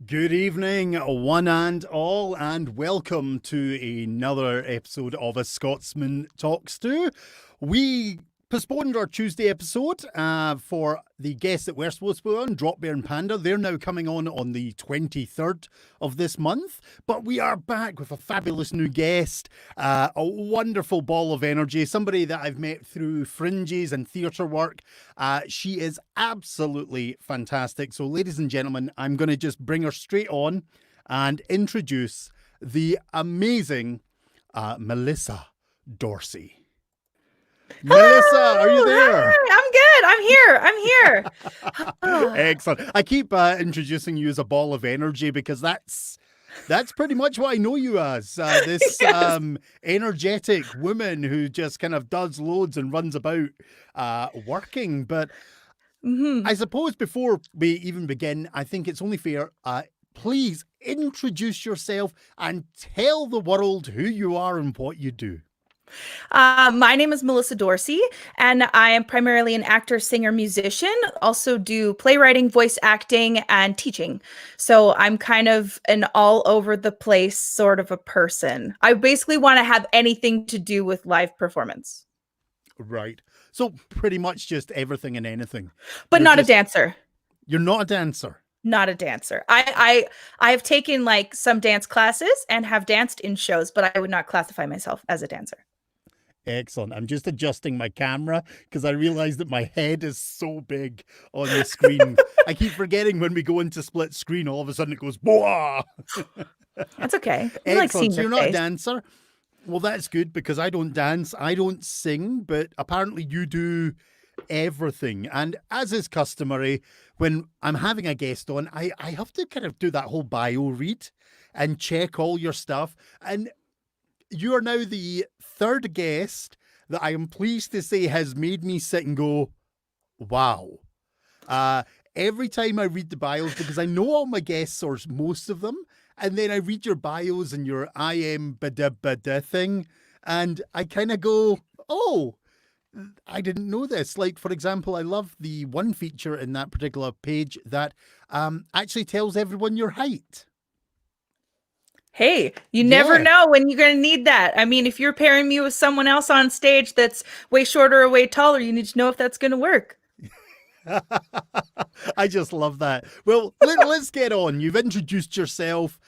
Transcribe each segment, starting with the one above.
Good evening, one and all, and welcome to another episode of A Scotsman Talks To. We postponed our Tuesday episode for the guests that we're supposed to be on, Drop Bear and Panda. They're now coming on the 23rd of this month, but we are back with a fabulous new guest, a wonderful ball of energy, somebody that I've met through fringes and theatre work. She is absolutely fantastic. So, ladies and gentlemen, I'm going to just bring her straight on and introduce the amazing Melissa Dorsey. Melissa, are you there? Hi, I'm good. I'm here. Excellent. I keep introducing you as a ball of energy because that's pretty much what I know you as. This Yes. energetic woman who just kind of does loads and runs about working. But I suppose before we even begin, I think it's only fair. Please introduce yourself and tell the world who you are and what you do. My name is Melissa Dorsey, and I am primarily an actor, singer, musician. Also do playwriting, voice acting, and teaching. So I'm kind of an all over the place sort of a person. I basically want to have anything to do with live performance, Right. So pretty much just everything and anything. but You're not a just, dancer. you're not a dancer. Not a dancer. I have taken like some dance classes and have danced in shows, but I would not classify myself as a dancer. Excellent. I'm just adjusting my camera because I realize that my head is so big on the screen. I keep forgetting when we go into split screen, all of a sudden it goes, boah! That's okay. We like seeing Excellent. So your you're not a face. dancer. Well, that's good because I don't dance, I don't sing, but apparently you do everything. And as is customary, when I'm having a guest on, I have to kind of do that whole bio read and check all your stuff. And you are now the third guest that I am pleased to say has made me sit and go, wow. Every time I read the bios, because I know all my guests or most of them, and then I read your bios and your I am bada bada thing, and I kind of go, oh, I didn't know this. Like, for example, I love the one feature in that particular page that actually tells everyone your height. Hey, you never Yeah. know when you're going to need that. I mean, if you're pairing me with someone else on stage that's way shorter or way taller, you need to know if that's going to work. I just love that. Well, let's get on. You've introduced yourself.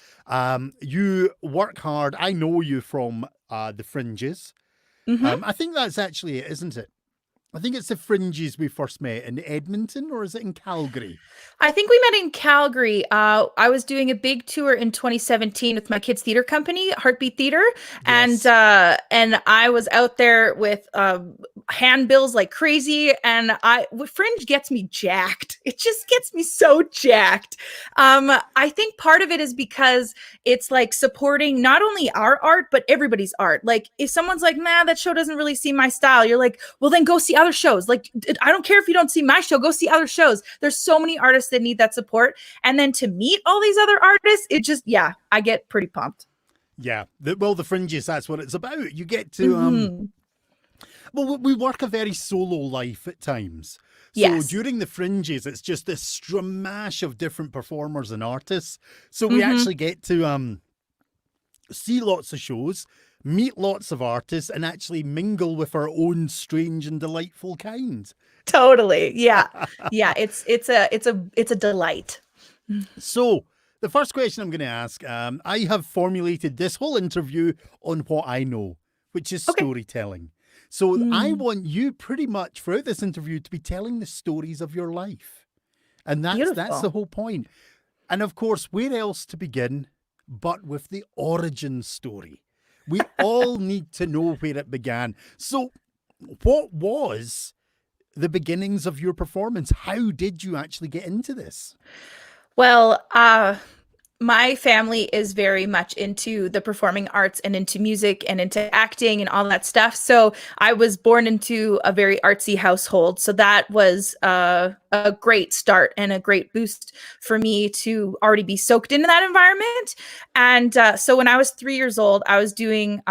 You work hard. I know you from the Fringes. hmm I think that's actually it, isn't it? I think it's the Fringes we first met in Edmonton, or is it in Calgary? I think we met in Calgary. I was doing a big tour in 2017 with my kids' theater company, Heartbeat Theater, Yes. and I was out there with handbills like crazy. And Fringe gets me jacked. It just gets me so jacked. I think part of it is because it's like supporting not only our art but everybody's art. Like if someone's like, "Nah, that show doesn't really see my style," you're like, "Well, then go see other shows." Like I don't care if you don't see my show, go see other shows. There's so many artists that need that support. And then to meet all these other artists, it just, yeah, I get pretty pumped. Yeah. The Fringes, that's what it's about. You get to hmm well, we work a very solo life at times. So Yes. during the Fringes, it's just this stramash of different performers and artists. So we hmm actually get to see lots of shows, meet lots of artists, and actually mingle with our own strange and delightful kind. Totally. Yeah. Yeah. It's a delight. So the first question I'm going to ask, I have formulated this whole interview on what I know, which is Okay. storytelling. So I Mm, want you pretty much throughout this interview to be telling the stories of your life. And that's the beautiful. whole point. And of course, where else to begin but with the origin story? We all need to know where it began. So what was the beginnings of your performance? How did you actually get into this? Well, my family is very much into the performing arts and into music and into acting and all that stuff. So I was born into a very artsy household. So that was a great start and a great boost for me to already be soaked into that environment. And so when I was 3 years old, I was doing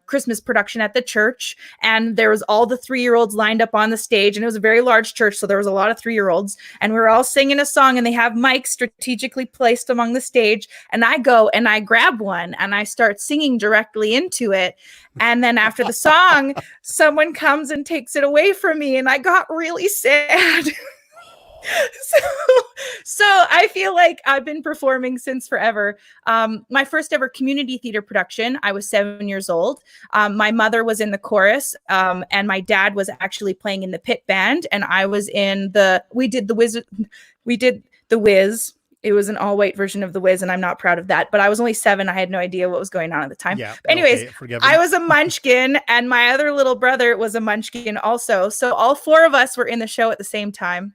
Christmas production at the church, and there was all the 3-year-olds lined up on the stage, and it was a very large church. So there was a lot of 3-year-olds, and we were all singing a song, and they have mics strategically placed among the stage. And I go and I grab one and I start singing directly into it. And then after the song, someone comes and takes it away from me, and I got really sad. So I feel like I've been performing since forever. My first ever community theater production, I was 7 years old. My mother was in the chorus, and my dad was actually playing in the pit band. And I was in we did the Wiz. It was an all-white version of The Wiz, and I'm not proud of that. But I was only 7. I had no idea what was going on at the time. Yeah, but anyways, okay, I was a munchkin, and my other little brother was a munchkin also. So all 4 of us were in the show at the same time.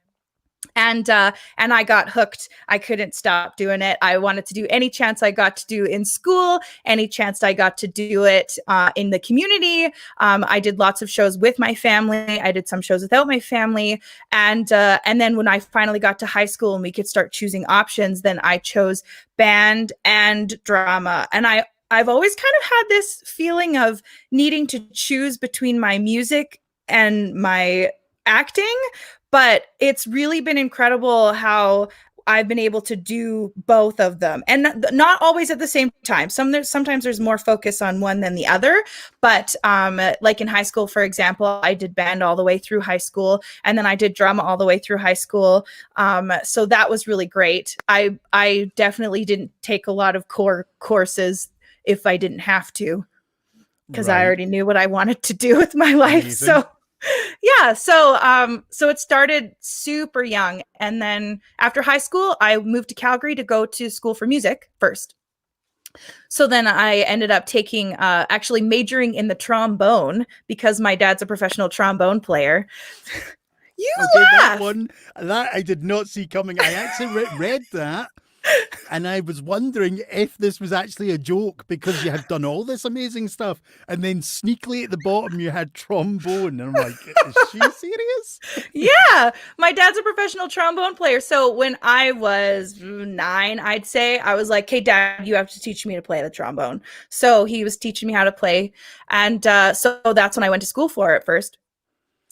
And I got hooked. I couldn't stop doing it. I wanted to do any chance I got to do in school, any chance I got to do it in the community. I did lots of shows with my family. I did some shows without my family. And then when I finally got to high school and we could start choosing options, then I chose band and drama. And I've always kind of had this feeling of needing to choose between my music and my acting. But it's really been incredible how I've been able to do both of them, and not always at the same time. Sometimes there's more focus on one than the other. But like in high school, for example, I did band all the way through high school, and then I did drama all the way through high school. So that was really great. I definitely didn't take a lot of core courses if I didn't have to, because I already knew what I wanted to do with my life. Amazing. So yeah, so it started super young, and then after high school, I moved to Calgary to go to school for music first. So then I ended up taking, actually majoring in the trombone because my dad's a professional trombone player. You laugh. That I did not see coming. I actually read that. And I was wondering if this was actually a joke, because you had done all this amazing stuff and then sneakily at the bottom you had trombone. And I'm like, is she serious? Yeah, my dad's a professional trombone player. So when I was 9, I'd say, I was like, hey, Dad, you have to teach me to play the trombone. So he was teaching me how to play. And so that's when I went to school for it first.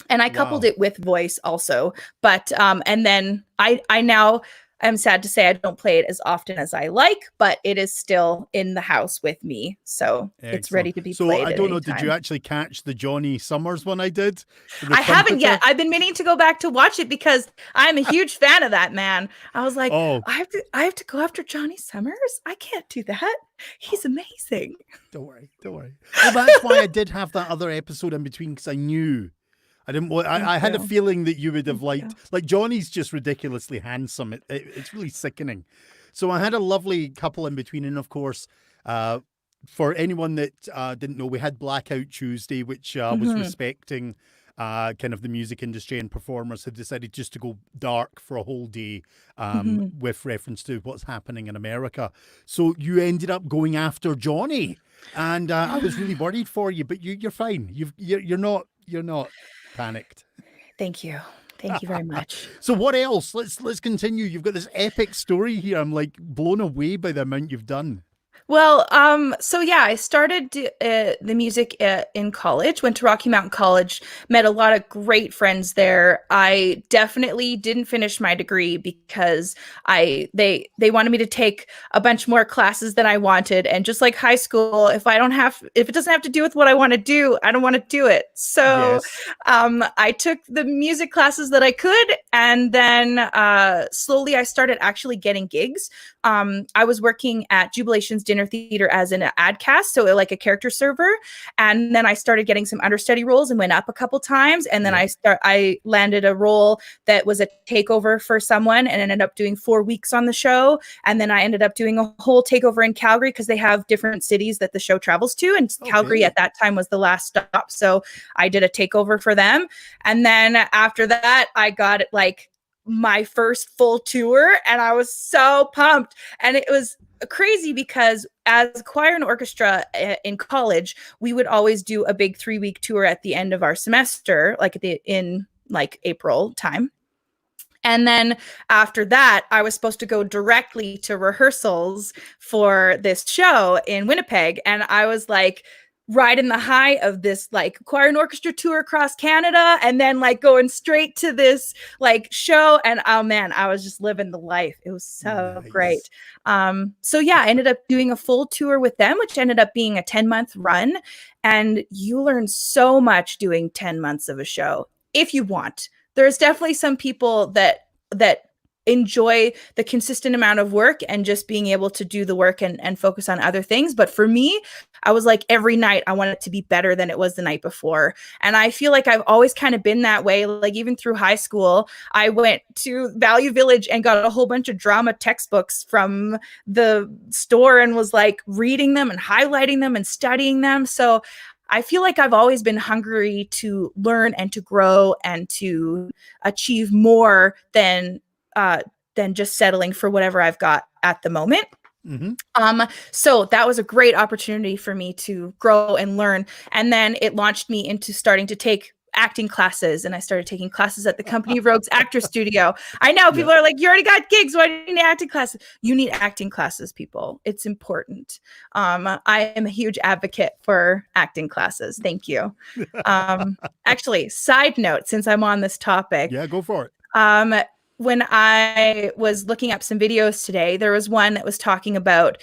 And I coupled it with voice also. But and then I now... I'm sad to say I don't play it as often as I like, but it is still in the house with me. So it's ready to be played. So I don't know, did you actually catch the Johnny Summers one I did? I haven't yet. I've been meaning to go back to watch it because I'm a huge fan of that man. I was like, I have to go after Johnny Summers? I can't do that. He's amazing. Don't worry. Well, that's why I did have that other episode in between, because I knew. I didn't want. I had a feeling that you would have liked. Like, Johnny's just ridiculously handsome. It's really sickening. So I had a lovely couple in between, and of course, for anyone that didn't know, we had Blackout Tuesday, which was respecting kind of the music industry, and performers had decided just to go dark for a whole day with reference to what's happening in America. So you ended up going after Johnny, and I was really worried for you, but you're fine. You're not panicked. Thank you very much. So what else? Let's continue. You've got this epic story here. I'm like blown away by the amount you've done. Well, so yeah, I started the music in college, went to Rocky Mountain College, met a lot of great friends there. I definitely didn't finish my degree because they wanted me to take a bunch more classes than I wanted. And just like high school, if it doesn't have to do with what I want to do, I don't want to do it. So I took the music classes that I could, and then slowly I started actually getting gigs. I was working at Jubilation's Dinner Theater as an ad cast, so like a character server, and then I started getting some understudy roles and went up a couple times, and then I landed a role that was a takeover for someone, and ended up doing 4 weeks on the show, and then I ended up doing a whole takeover in Calgary because they have different cities that the show travels to, and Calgary at that time was the last stop, so I did a takeover for them, and then after that I got like my first full tour, and I was so pumped. And it was crazy because as choir and orchestra in college, we would always do a big 3-week tour at the end of our semester, like in April time. And then after that, I was supposed to go directly to rehearsals for this show in Winnipeg. And I was like riding the high of this like choir and orchestra tour across Canada, and then like going straight to this like show. And oh man, I was just living the life. It was so great. So yeah, I ended up doing a full tour with them, which ended up being a 10-month run. And you learn so much doing 10 months of a show if you want. There's definitely some people that enjoy the consistent amount of work and just being able to do the work and focus on other things. But for me, I was like, every night I want it to be better than it was the night before. And I feel like I've always kind of been that way. Like even through high school, I went to Value Village and got a whole bunch of drama textbooks from the store and was like reading them and highlighting them and studying them. So I feel like I've always been hungry to learn and to grow and to achieve more than just settling for whatever I've got at the moment. Mm-hmm. So that was a great opportunity for me to grow and learn. And then it launched me into starting to take acting classes, and I started taking classes at the Company of Rogues Actor Studio. I know people are like, you already got gigs, why do you need acting classes? You need acting classes, people. It's important. I am a huge advocate for acting classes. Thank you. Actually, side note, since I'm on this topic. Yeah, go for it. When I was looking up some videos today, there was one that was talking about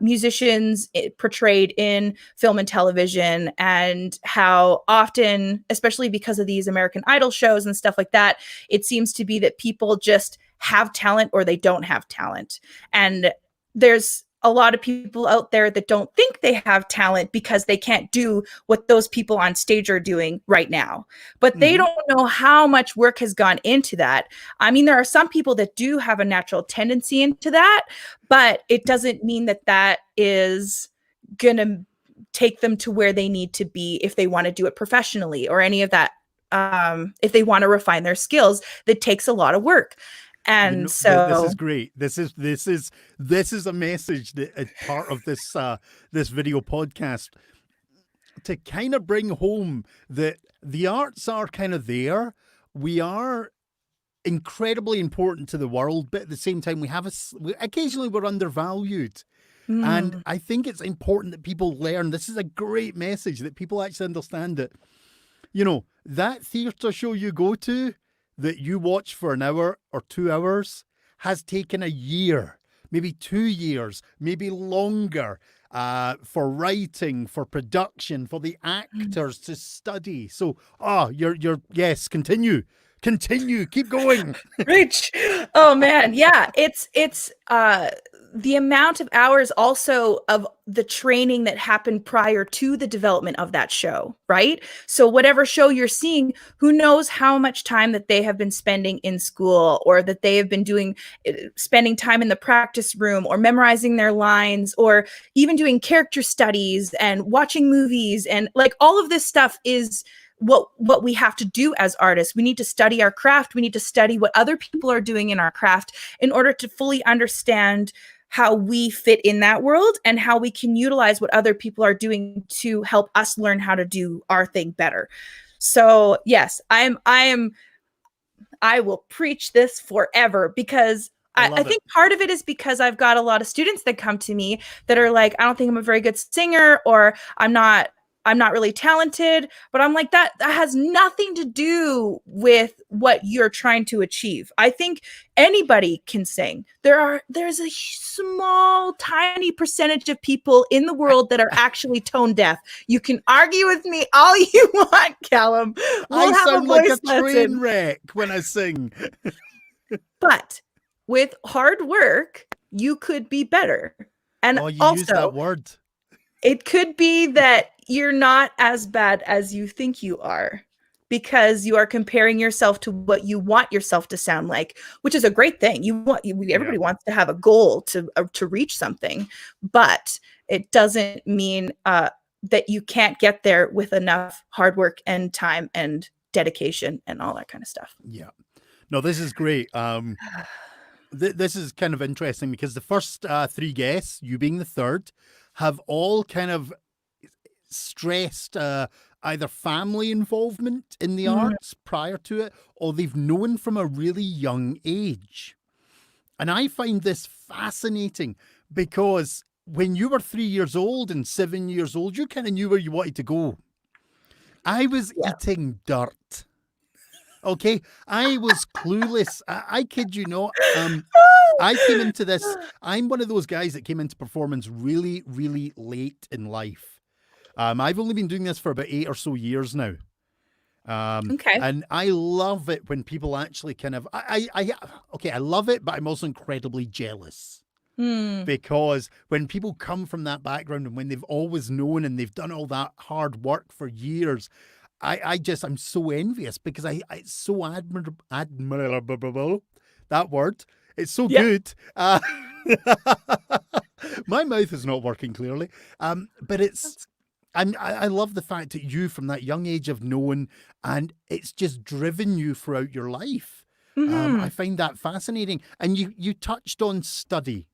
musicians portrayed in film and television, and how often, especially because of these American Idol shows and stuff like that, it seems to be that people just have talent or they don't have talent. And there's a lot of people out there that don't think they have talent because they can't do what those people on stage are doing right now. But they don't know how much work has gone into that. I mean, there are some people that do have a natural tendency into that, but it doesn't mean that that is going to take them to where they need to be if they want to do it professionally or any of that. If they want to refine their skills, that takes a lot of work. And so this is great. This is a message that is part of this this video podcast, to kind of bring home that the arts are kind of there. We are incredibly important to the world, but at the same time, occasionally we're undervalued. And I think it's important that people learn. This is a great message, that people actually understand that, you know, that theatre show you go to, that you watch for an hour or 2 hours, has taken a year, maybe 2 years, maybe longer, for writing, for production, for the actors to study. So, yes, continue, keep going. Rich. Oh man. Yeah. It's the amount of hours also of the training that happened prior to the development of that show, right? So whatever show you're seeing, who knows how much time that they have been spending in school, or that they have been spending time in the practice room, or memorizing their lines, or even doing character studies and watching movies. And like all of this stuff is what we have to do as artists. We need to study our craft. We need to study what other people are doing in our craft in order to fully understand how we fit in that world and how we can utilize what other people are doing to help us learn how to do our thing better. So yes, I will preach this forever, because I think part of it is because I've got a lot of students that come to me that are like, I don't think I'm a very good singer, or I'm not really talented. But I'm like, that has nothing to do with what you're trying to achieve. I think anybody can sing. There's a small, tiny percentage of people in the world that are actually tone deaf. You can argue with me all you want, Calum. I sound like a train wreck when I sing. But with hard work, you could be better. And you also, use that word. It could be that you're not as bad as you think you are, because you are comparing yourself to what you want yourself to sound like, which is a great thing. Everybody wants to have a goal to reach something, but it doesn't mean that you can't get there with enough hard work and time and dedication and all that kind of stuff. Yeah. No, this is great. This is kind of interesting because the first three guests, you being the third, have all kind of stressed either family involvement in the Mm, arts prior to it, or they've known from a really young age. And I find this fascinating because when you were 3 years old and 7 years old, you kind of knew where you wanted to go. I was yeah. eating dirt. Okay, I was clueless. I kid you not. I came into this. I'm one of those guys that came into performance really, really late in life. I've only been doing this for about 8 or so years now. Okay. And I love it when people actually kind of, okay, I love it, but I'm also incredibly jealous Hmm. because when people come from that background and when they've always known and they've done all that hard work for years, I'm so envious because it's so admirable, that word. It's so Yeah. good. My mouth is not working clearly. But That's, I love the fact that you from that young age have known and it's just driven you throughout your life. I mhm. find that fascinating. And you touched on study.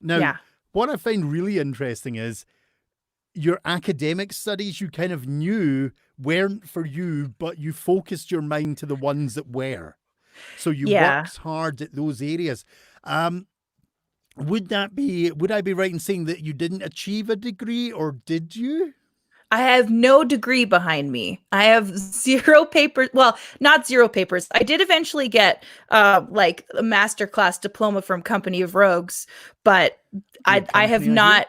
Now, Yeah. what I find really interesting is your academic studies you kind of knew weren't for you, but you focused your mind to the ones that were. So you Yeah. worked hard at those areas. Um, would I be right in saying that you didn't achieve a degree or did you? I have no degree behind me. I have zero papers. Well, not zero papers. I did eventually get like a master class diploma from Company of Rogues, but Good I have company, I hear. not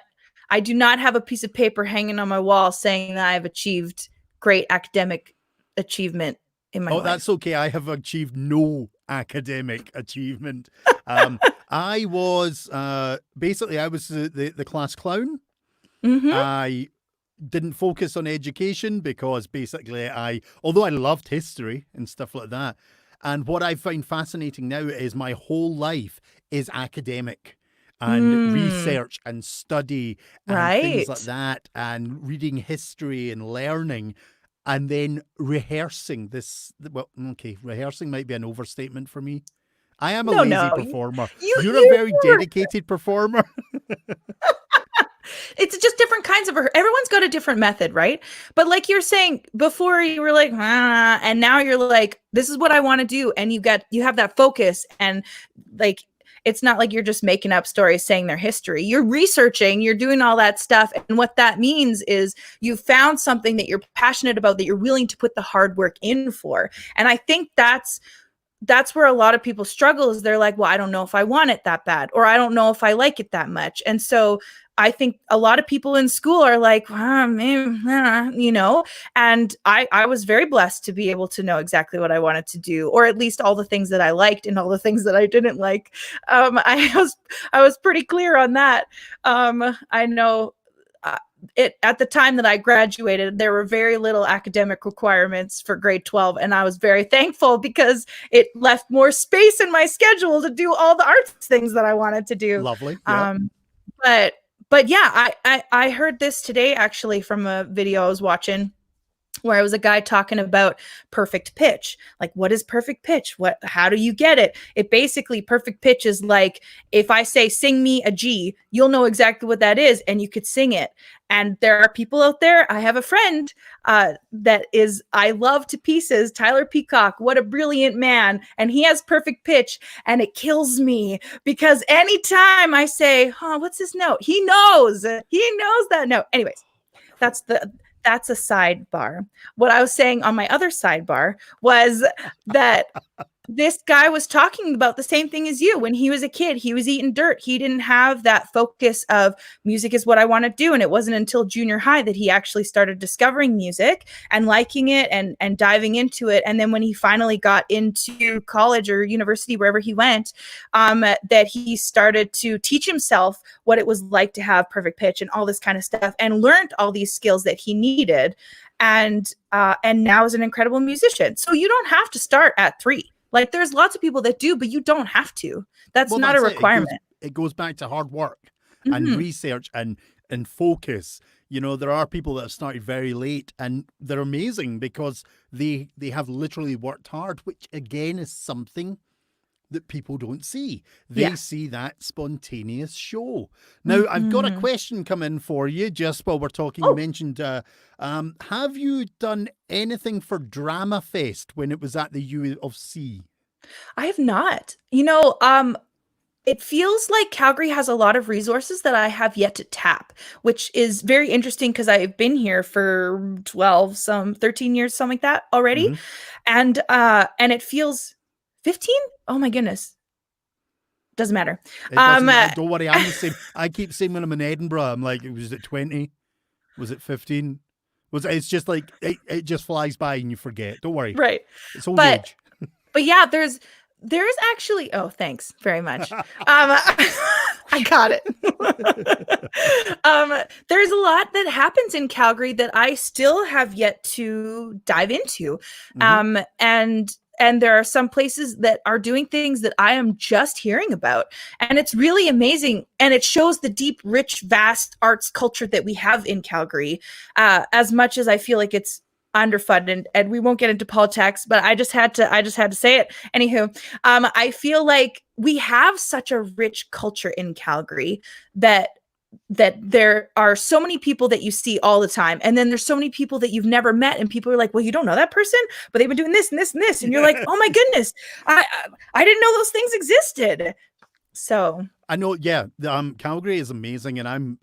I do not have a piece of paper hanging on my wall saying that I've achieved great academic achievement in my Oh, that's life. okay. I have achieved no academic achievement. Um, I was basically I was the class clown. Mhm. I didn't focus on education because basically although I loved history and stuff like that, and what I find fascinating now is my whole life is academic and Mm, research and study and things like right. that and reading history and learning and then rehearsing this. Well, okay, rehearsing might be an overstatement for me. I am a No, lazy no. performer. You You're a you very were dedicated performer. it's just different kinds of everyone's got a different method, right? But like you're saying before, you were like and now you're like, this is what I want to do, and you have that focus, and like it's not like you're just making up stories saying their history. You're researching, you're doing all that stuff, and what that means is you found something that you're passionate about, that you're willing to put the hard work in for. And I think that's where a lot of people struggle, is they're like, well, I don't know if I want it that bad, or I don't know if I like it that much. And so I think a lot of people in school are like, maybe, and I was very blessed to be able to know exactly what I wanted to do, or at least all the things that I liked and all the things that I didn't like. I was pretty clear on that. I know uh, it at the time that I graduated, there were very little academic requirements for grade 12. And I was very thankful because it left more space in my schedule to do all the arts things that I wanted to do. Lovely. Yeah. Um, but but yeah, I heard this today actually from a video I was watching, where it was a guy talking about perfect pitch. Like, what is perfect pitch? How do you get it? It basically, perfect pitch is like, if I say, sing me a G, you'll know exactly what that is and you could sing it. And there are people out there. I have a friend I love to pieces, Tyler Peacock. What a brilliant man. And he has perfect pitch, and it kills me because anytime I say, what's this note? He knows that note. Anyways, that's the that's a sidebar. What I was saying on my other sidebar was that this guy was talking about the same thing as you. When he was a kid, he was eating dirt. He didn't have that focus of music is what I want to do. And it wasn't until junior high that he actually started discovering music and liking it and diving into it. And then when he finally got into college or university, wherever he went, that he started to teach himself what it was like to have perfect pitch and all this kind of stuff, and learned all these skills that he needed. And now is an incredible musician. So you don't have to start at 3. Like, there's lots of people that do, but you don't have to. That's Well, not a that's it. requirement. It goes back to hard work and Mhm. research and focus. You know, there are people that have started very late, and they're amazing because they have literally worked hard, which again is something that people don't see. They Yeah. see that spontaneous show. Now, I've got a Mhm. question come in for you just while we're talking. You Oh, mentioned, have you done anything for Drama Fest when it was at the U of C? I have not. It feels like Calgary has a lot of resources that I have yet to tap, which is very interesting because I've been here for 13 years, something like that already. Hmm. And it feels 15? Oh my goodness. Doesn't matter. It Um doesn't matter. Don't worry. I'm the same. I keep saying when I'm in Edinburgh, I'm like, was it 20? Was it 15? It's just like, it just flies by and you forget. Don't worry. right. It's old But age. But yeah, there's actually, oh, thanks very much. I got it. There's a lot that happens in Calgary that I still have yet to dive into. Hmm. And there are some places that are doing things that I am just hearing about. And it's really amazing. And it shows the deep, rich, vast arts culture that we have in Calgary. As much as I feel like it's underfunded, and we won't get into politics, but I just had to say it. Anywho, I feel like we have such a rich culture in Calgary that there are so many people that you see all the time, and then there's so many people that you've never met, and people are like, well, you don't know that person, but they've been doing this and this and this, and you're like, oh my goodness, I didn't know those things existed. So I know, yeah. Calgary is amazing, and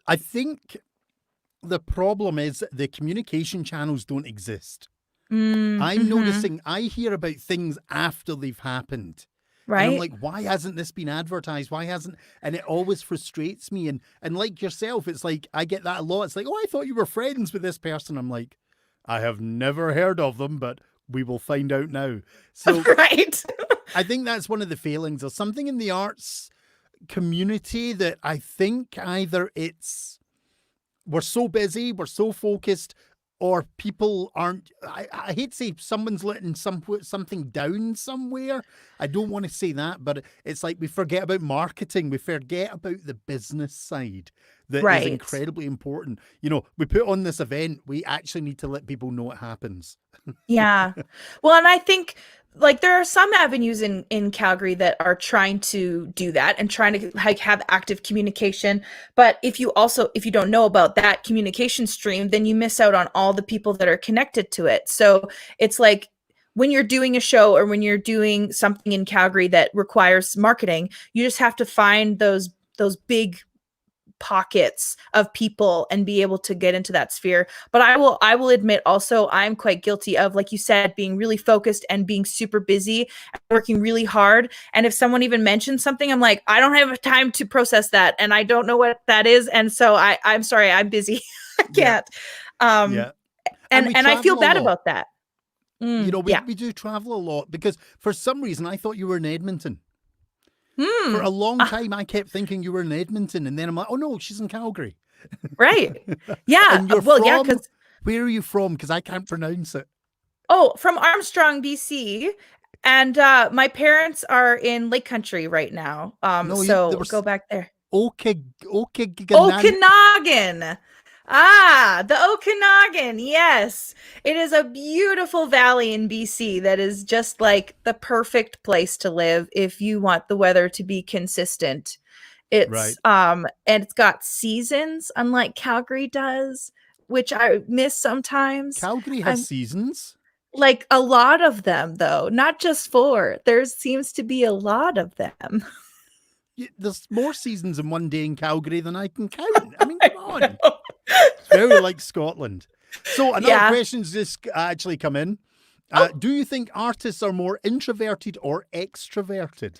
I think the problem is the communication channels don't exist. I'm noticing I hear about things after they've happened. And I'm right. like, why hasn't this been advertised? Why hasn't? And it always frustrates me. And like yourself, it's like I get that a lot. It's like, oh, I thought you were friends with this person. I'm like, I have never heard of them, but we will find out now. So Right. I think that's one of the failings. There's something in the arts community that I think either we're so busy, we're so focused, or people aren't. I hate to say someone's letting something down somewhere. I don't want to say that, but it's like we forget about marketing. We forget about the business side that is Right. incredibly important. You know, we put on this event, we actually need to let people know it happens. Yeah. Well, and I think like there are some avenues in Calgary that are trying to do that and trying to like have active communication. But if you don't know about that communication stream, then you miss out on all the people that are connected to it. So it's like when you're doing a show or when you're doing something in Calgary that requires marketing, you just have to find those big pockets of people and be able to get into that sphere. But I will admit also I'm quite guilty of, like you said, being really focused and being super busy and working really hard. And if someone even mentions something, I'm like, I don't have time to process that and I don't know what that is. And so I'm sorry, I'm busy. I Yeah, can't. Um yeah. And we and I feel travel a bad lot. about that. You know, Yeah. we do travel a lot because for some reason I thought you were in Edmonton. For Hmm. a long Ah, time, I kept thinking you were in Edmonton, and then I'm like, oh no, she's in Calgary. right. Yeah. And you're Well, yeah, from, because where are you from? Because I can't pronounce it. from Armstrong, BC. And my parents are in Lake Country right now. No, there So go was back there. Okanagan. Okanagan. Ah, the Okanagan. Yes. It is a beautiful valley in BC that is just like the perfect place to live if you want the weather to be consistent. Right. And it's got seasons unlike Calgary does, which I miss sometimes. Calgary has I'm seasons. like a lot of them though, not just four. There seems to be a lot of them. There's more seasons in one day in Calgary than I can count. I mean, I come on. know. It's very like Scotland. So another Yeah. question's just actually come in. Oh, Do you think artists are more introverted or extroverted?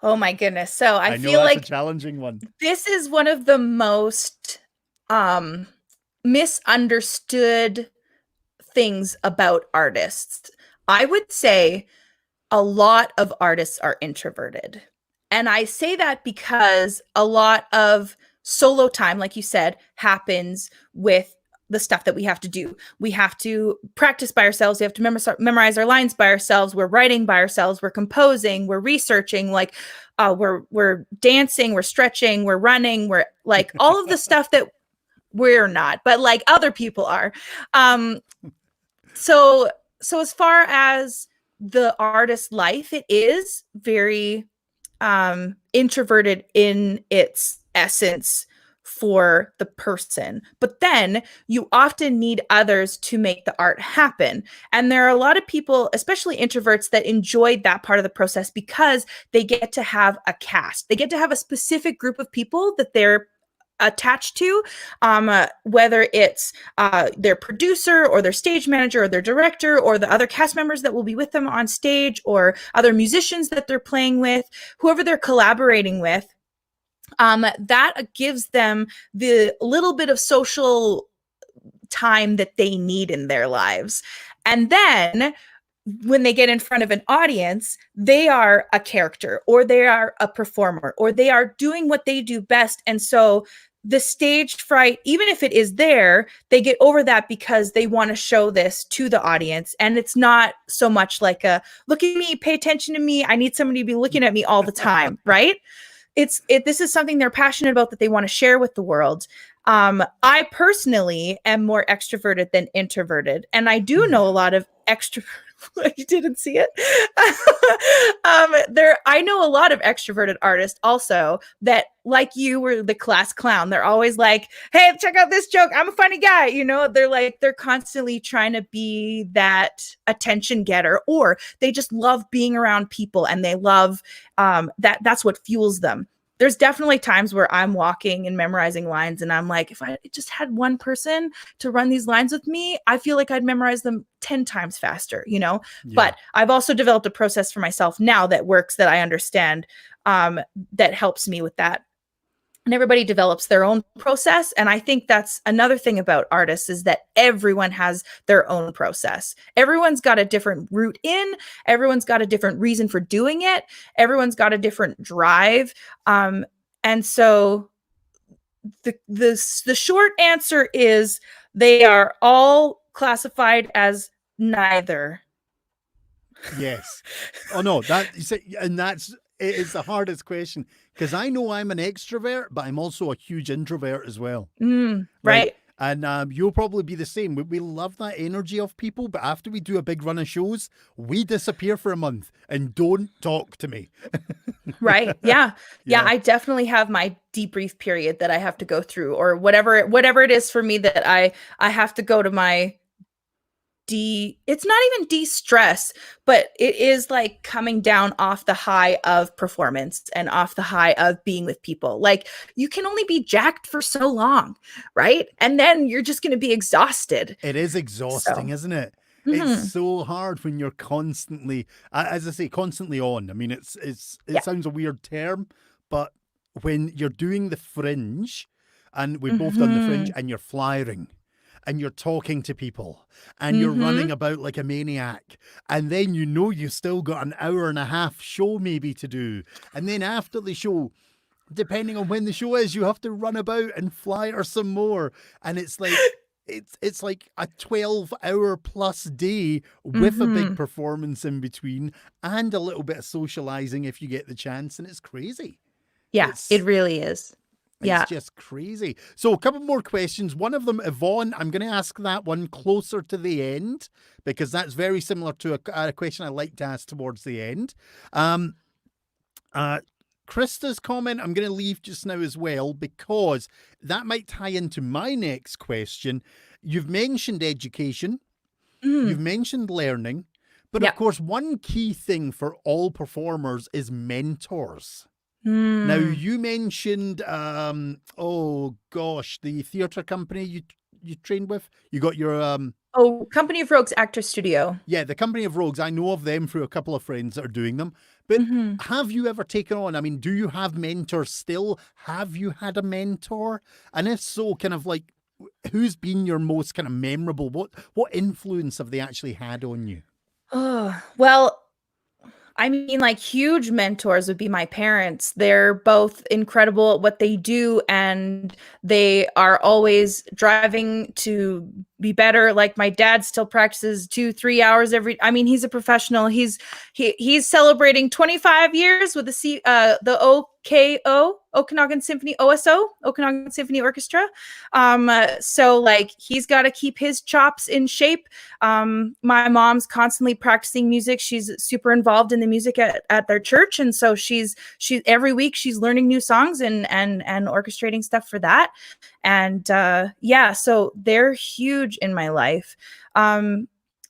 oh my goodness. So I I know feel that's a like challenging one. this is one of the most um misunderstood things about artists. I would say a lot of artists are introverted. And I say that because a lot of solo time, like you said, happens with the stuff that we have to do. We have to practice by ourselves. We have to memorize our lines by ourselves. We're writing by ourselves. We're composing. We're researching. Like we're dancing. We're stretching. We're running. We're like all of the stuff that we're not, but like other people are. So as far as the artist life, it is very introverted in its essence for the person. But then you often need others to make the art happen. And there are a lot of people, especially introverts, that enjoyed that part of the process because they get to have a cast. They get to have a specific group of people that they're attached to, whether it's their producer or their stage manager or their director or the other cast members that will be with them on stage or other musicians that they're playing with, whoever they're collaborating with. That gives them the little bit of social time that they need in their lives. And then when they get in front of an audience, they are a character or they are a performer or they are doing what they do best. And so the stage fright, even if it is there, they get over that because they want to show this to the audience. And it's not so much like a, look at me, pay attention to me. I need somebody to be looking at me all the time, right? This is something they're passionate about that they want to share with the world. I personally am more extroverted than introverted. And I do know a lot of extroverted. You didn't see it. I know a lot of extroverted artists also that, like you, were the class clown. They're always like, hey, check out this joke. I'm a funny guy. You know, they're constantly trying to be that attention getter, or they just love being around people and they love that's what fuels them. There's definitely times where I'm walking and memorizing lines and I'm like, if I just had one person to run these lines with me, I feel like I'd memorize them 10 times faster, you know? Yeah. But I've also developed a process for myself now that works, that I understand, that helps me with that. And everybody develops their own process. And I think that's another thing about artists, is that everyone has their own process. Everyone's got a different route in. Everyone's got a different reason for doing it. Everyone's got a different drive. And so the short answer is they are all classified as neither. Yes. Oh no, it is the hardest question, because I know I'm an extrovert, but I'm also a huge introvert as well. Right. And you'll probably be the same. We love that energy of people, but after we do a big run of shows, we disappear for a month and don't talk to me. Right. Yeah. I definitely have my debrief period that I have to go through, or whatever it is for me that I have to go to my it's not even de-stress, but it is like coming down off the high of performance and off the high of being with people. Like, you can only be jacked for so long, right? And then you're just going to be exhausted. It is exhausting, isn't it? It's so hard when you're constantly, as I say, constantly on. I mean, it sounds a weird term, but when you're doing the Fringe, and we've both done the Fringe, and you're flying, and you're talking to people, and you're running about like a maniac, and then you've still got an hour and a half show maybe to do, and then after the show, depending on when the show is, you have to run about and flyer some more, and it's like it's like a 12-hour plus day with a big performance in between and a little bit of socializing if you get the chance, and it's crazy. Yeah, it really is. It's just crazy. So a couple more questions. One of them, Yvonne, I'm going to ask that one closer to the end, because that's very similar to a question I like to ask towards the end. Krista's comment, I'm going to leave just now as well, because that might tie into my next question. You've mentioned education. You've mentioned learning. But of course, one key thing for all performers is mentors. Now, you mentioned, the theatre company you trained with. You got your... Company of Rogues Actor Studio. Yeah, the Company of Rogues. I know of them through a couple of friends that are doing them. But have you ever taken on, I mean, do you have mentors still? Have you had a mentor? And if so, kind of like, who's been your most kind of memorable? What influence have they actually had on you? Oh, well, I mean, like, huge mentors would be my parents. They're both incredible at what they do, and they are always driving to be better. Like, my dad still practices 2-3 hours he's a professional. He's celebrating 25 years with the OKO. Okanagan Symphony Okanagan Symphony Orchestra. So like he's got to keep his chops in shape. My mom's constantly practicing music. She's super involved in the music at their church, and so she's every week she's learning new songs and orchestrating stuff for that. And yeah, so they're huge in my life.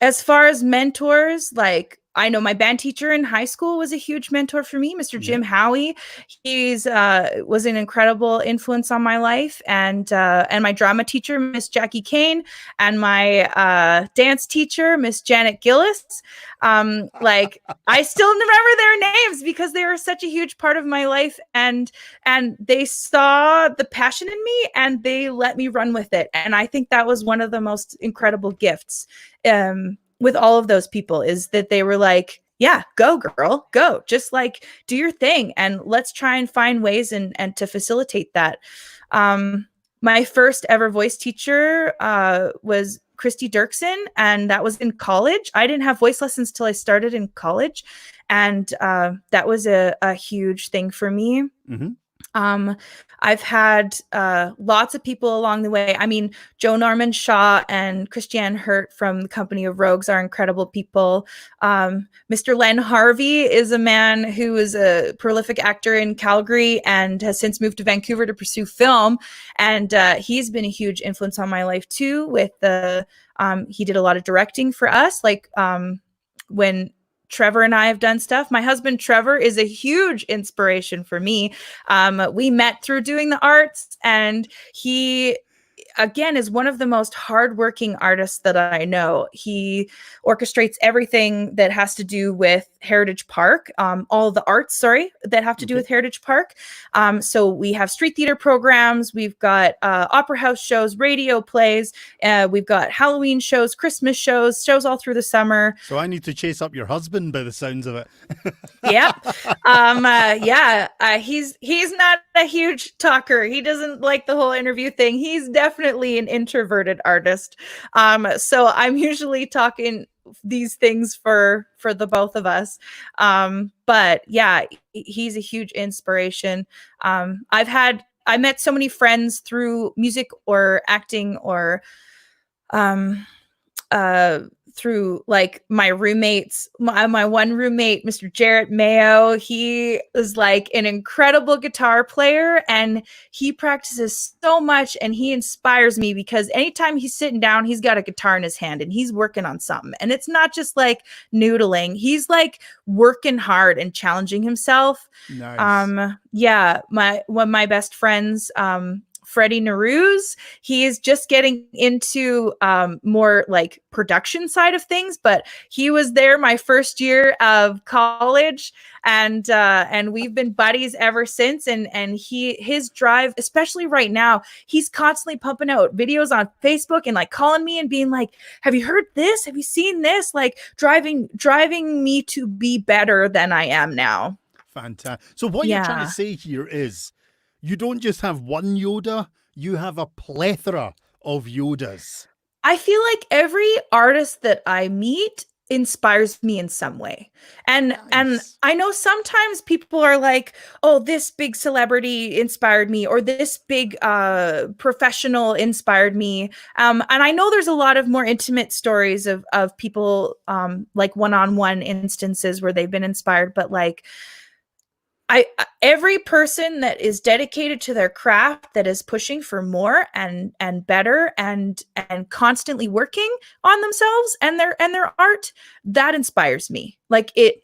As far as mentors, like I know my band teacher in high school was a huge mentor for me, Mr. Jim Howie. He's was an incredible influence on my life, and my drama teacher, Miss Jackie Kane, and my dance teacher, Miss Janet Gillis. Like I still remember their names because they were such a huge part of my life, and they saw the passion in me and they let me run with it. And I think that was one of the most incredible gifts. With all of those people is that they were like, yeah, go girl, go, just like do your thing. And let's try and find ways and to facilitate that. My first ever voice teacher was Christy Dirksen, and that was in college. I didn't have voice lessons till I started in college. And that was a huge thing for me. Mm-hmm. I've had lots of people along the way. I mean, Joe Norman Shaw and Christiane Hurt from the Company of Rogues are incredible people. Mr. Len Harvey is a man who is a prolific actor in Calgary and has since moved to Vancouver to pursue film. And he's been a huge influence on my life too. With he did a lot of directing for us, like when Trevor and I have done stuff. My husband, Trevor, is a huge inspiration for me. We met through doing the arts, and he, again, is one of the most hardworking artists that I know. He orchestrates everything that has to do with Heritage Park, all the arts, that have to do with Heritage Park. So we have street theater programs. We've got opera house shows, radio plays. We've got Halloween shows, Christmas shows all through the summer. So I need to chase up your husband by the sounds of it. Yep. He's not a huge talker. He doesn't like the whole interview thing. He's definitely an introverted artist. So I'm usually talking these things for the both of us. But yeah, he's a huge inspiration. I met so many friends through music or acting or through like my roommates, my one roommate, Mr. Jarrett Mayo. He is like an incredible guitar player, and he practices so much, and he inspires me because anytime he's sitting down, he's got a guitar in his hand and he's working on something. And it's not just like noodling. He's like working hard and challenging himself. Nice. One of my best friends, Freddie Naruse, he is just getting into more like production side of things, but he was there my first year of college, and we've been buddies ever since. And his drive, especially right now, he's constantly pumping out videos on Facebook and like calling me and being like, "Have you heard this? Have you seen this?" Like driving me to be better than I am now. Fantastic. So what you're trying to say here is, you don't just have one Yoda, you have a plethora of Yodas. I feel like every artist that I meet inspires me in some way. And I know sometimes people are like, "Oh, this big celebrity inspired me," or "This big professional inspired me." And I know there's a lot of more intimate stories of people like one-on-one instances where they've been inspired, but like every person that is dedicated to their craft, that is pushing for more and better and constantly working on themselves and their art, that inspires me. Like it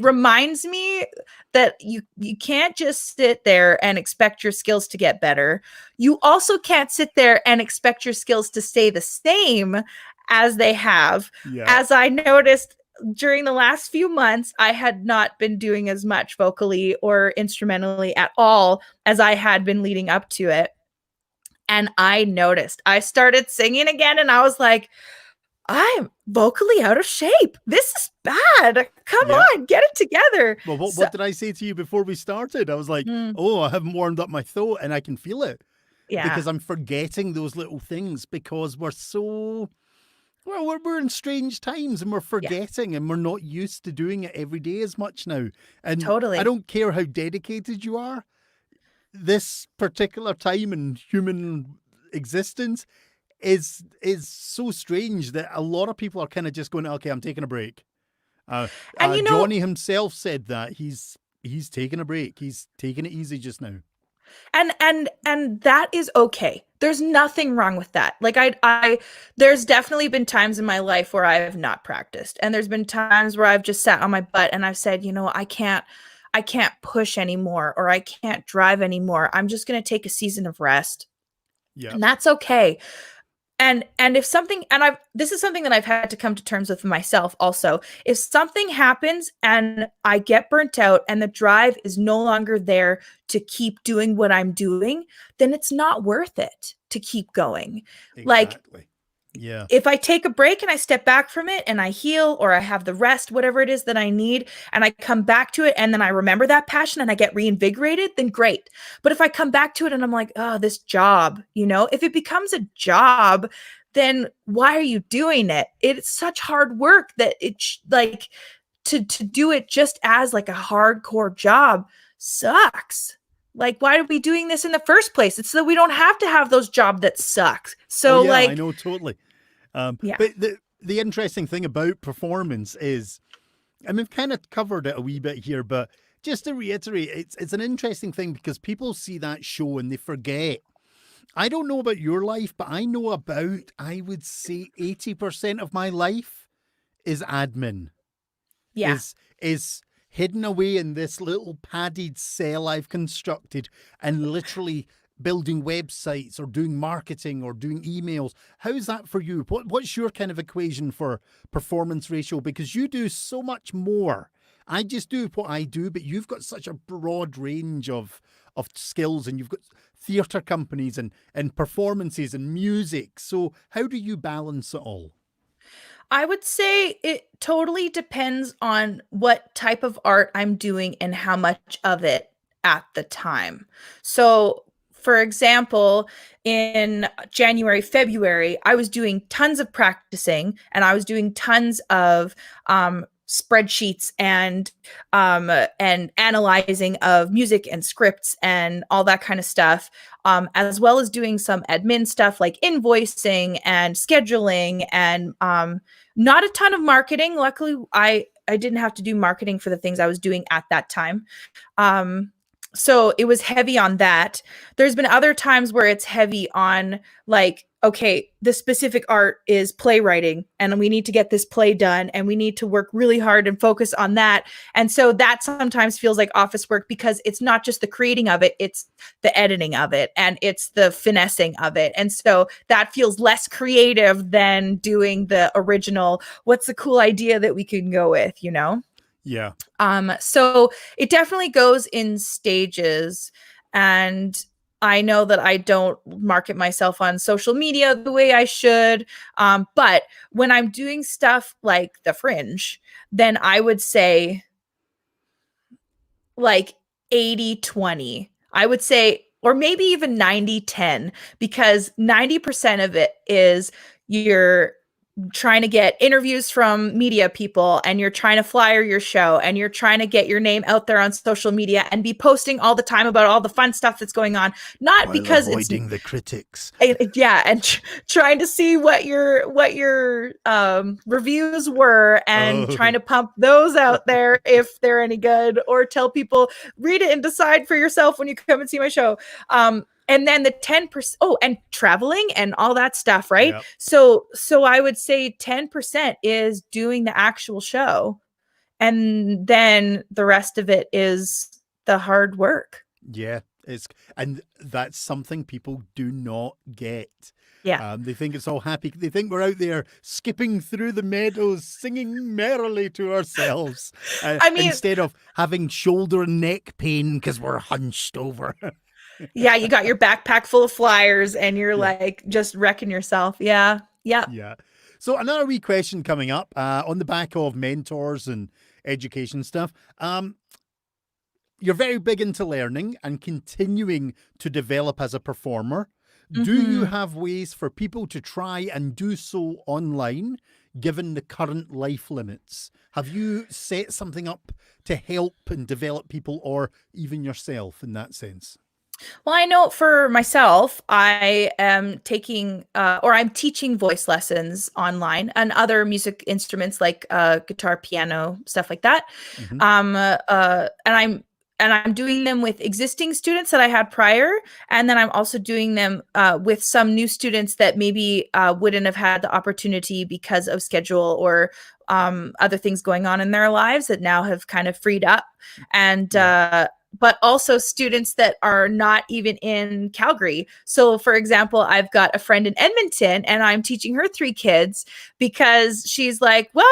reminds me that you can't just sit there and expect your skills to get better. You also can't sit there and expect your skills to stay the same as they have. Yeah. As I noticed during the last few months, I had not been doing as much vocally or instrumentally at all as I had been leading up to it. And I noticed, I started singing again, and I was like, I'm vocally out of shape. This is bad. Come on, get it together. Well, what did I say to you before we started? I was like, oh, I haven't warmed up my throat, and I can feel it. Yeah. Because I'm forgetting those little things because we're so... Well, we're in strange times and we're forgetting and we're not used to doing it every day as much now. And totally. I don't care how dedicated you are. this particular time in human existence is so strange that a lot of people are kind of just going, okay, I'm taking a break. And you know, Johnny himself said that he's taking a break. He's taking it easy just now. and that is okay. There's nothing wrong with that. Like I there's definitely been times in my life where I have not practiced, and there's been times where I've just sat on my butt and I've said, you know, I can't push anymore, or I can't drive anymore. I'm just going to take a season of rest. Yeah, And that's okay. And if something, and I've this is something that I've had to come to terms with myself also. If something happens and I get burnt out and the drive is no longer there to keep doing what I'm doing, then it's not worth it to keep going. Like, exactly. Yeah, if I take a break and I step back from it and I heal, or I have the rest, whatever it is that I need, and I come back to it and then I remember that passion and I get reinvigorated, then great. But if I come back to it and I'm like, oh, this job, if it becomes a job, then why are you doing it? It's such hard work that like to do it just as like a hardcore job sucks. Like, why are we doing this in the first place? It's so that we don't have to have those jobs that suck. oh So yeah, I like, know totally. yeah. But the interesting thing about performance is, and we've kind of covered it a wee bit here, but just to reiterate, it's an interesting thing because people see that show and they forget. I don't know about your life, but I know about, I would say 80% of my life is admin, Yeah. is hidden away in this little padded cell I've constructed and literally building websites or doing marketing or doing emails. How's that for you? What's your kind of equation for performance ratio? Because you do so much more. I just do what I do, but you've got such a broad range of skills, and you've got theatre companies and performances and music. So how do you balance it all? I would say it totally depends on what type of art I'm doing and how much of it at the time. So, for example, in January, February, I was doing tons of practicing and I was doing tons of spreadsheets and analyzing of music and scripts and all that kind of stuff, as well as doing some admin stuff like invoicing and scheduling and not a ton of marketing. Luckily, I didn't have to do marketing for the things I was doing at that time. So it was heavy on that. There's been other times where it's heavy on like, okay, the specific art is playwriting and we need to get this play done and we need to work really hard and focus on that. And so that sometimes feels like office work because it's not just the creating of it, it's the editing of it and it's the finessing of it. And so that feels less creative than doing the original, what's the cool idea that we can go with, Yeah. So it definitely goes in stages, and I know that I don't market myself on social media the way I should. But when I'm doing stuff like the Fringe, then I would say like 80-20. I would say, or maybe even 90-10, because 90% of it is you're trying to get interviews from media people and you're trying to flyer your show and you're trying to get your name out there on social media and be posting all the time about all the fun stuff that's going on, not While because avoiding the critics. yeah, and trying to see what your reviews were and trying to pump those out there if they're any good, or tell people read it and decide for yourself when you come and see my show. And then the 10%, and traveling and all that stuff, right? Yep. So I would say 10% is doing the actual show, and then the rest of it is the hard work. Yeah, and that's something people do not get. Yeah. They think it's all happy. They think we're out there skipping through the meadows, singing merrily to ourselves, I mean, instead of having shoulder and neck pain because we're hunched over. yeah, you got your backpack full of flyers and you're Yeah. like just wrecking yourself. Yeah. Yeah. Yeah. So another wee question coming up on the back of mentors and education stuff. You're very big into learning and continuing to develop as a performer. Do you have ways for people to try and do so online, given the current life limits? Have you set something up to help and develop people, or even yourself in that sense? Well, I know for myself, I am taking or I'm teaching voice lessons online and other music instruments like guitar, piano, stuff like that. Hmm. And I'm doing them with existing students that I had prior, and then I'm also doing them with some new students that maybe wouldn't have had the opportunity because of schedule or other things going on in their lives that now have kind of freed up. And Yeah. but also students that are not even in Calgary. So, for example, I've got a friend in Edmonton, and I'm teaching her 3 kids because she's like, well,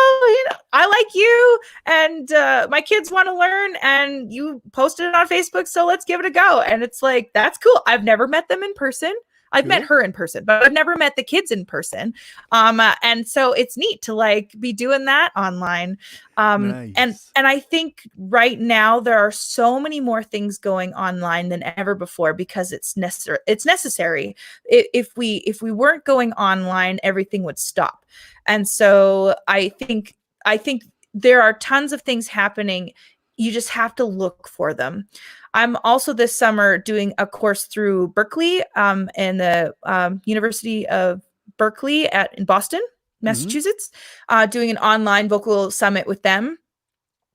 I like you, and my kids want to learn, and you posted it on Facebook, so let's give it a go. And it's like, that's cool. I've never met them in person. I've met Cool. her in person, but I've never met the kids in person. And so it's neat to like be doing that online. And Nice. I think right now there are so many more things going online than ever before because it's necessary. It's necessary. If we weren't going online, everything would stop. And so I think there are tons of things happening. You just have to look for them. I'm also this summer doing a course through Berkeley, in the University of Berkeley in Boston, Hmm. Massachusetts, doing an online vocal summit with them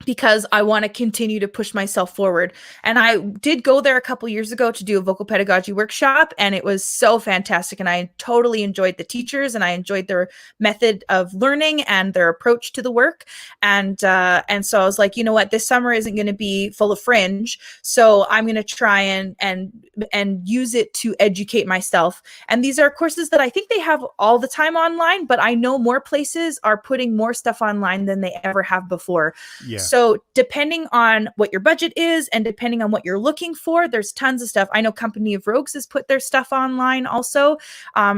because I want to continue to push myself forward. And I did go there a couple years ago to do a vocal pedagogy workshop, and it was so fantastic. And I totally enjoyed the teachers, and I enjoyed their method of learning and their approach to the work. And so I was like, you know what, this summer isn't going to be full of fringe, so I'm going to try and use it to educate myself. And these are courses that I think they have all the time online, but I know more places are putting more stuff online than they ever have before. Yeah. So depending on what your budget is and depending on what you're looking for, there's tons of stuff. I know Company of Rogues has put their stuff online also.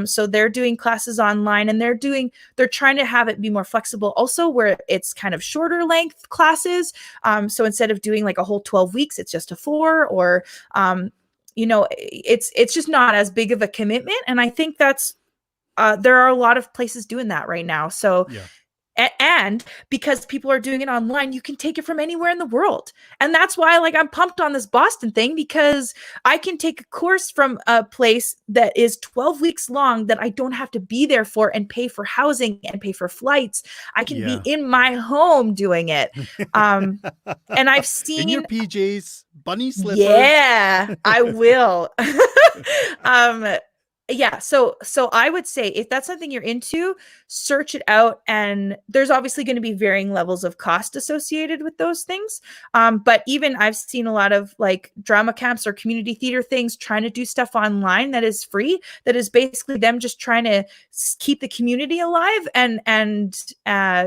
So they're doing classes online, and they're trying to have it be more flexible also, where it's kind of shorter length classes. So instead of doing like a whole 12 weeks, it's just a 4, or it's just not as big of a commitment. And I think that's there are a lot of places doing that right now. So Yeah. and because people are doing it online, you can take it from anywhere in the world. And that's why like I'm pumped on this Boston thing, because I can take a course from a place that is 12 weeks long that I don't have to be there for and pay for housing and pay for flights. I can be Yeah. in my home doing it. um and I've In your seen PJs, bunny slippers. yeah, I will. um yeah, so I would say if that's something you're into, search it out, and there's obviously going to be varying levels of cost associated with those things. But even I've seen a lot of like drama camps or community theater things trying to do stuff online that is free, that is basically them just trying to keep the community alive and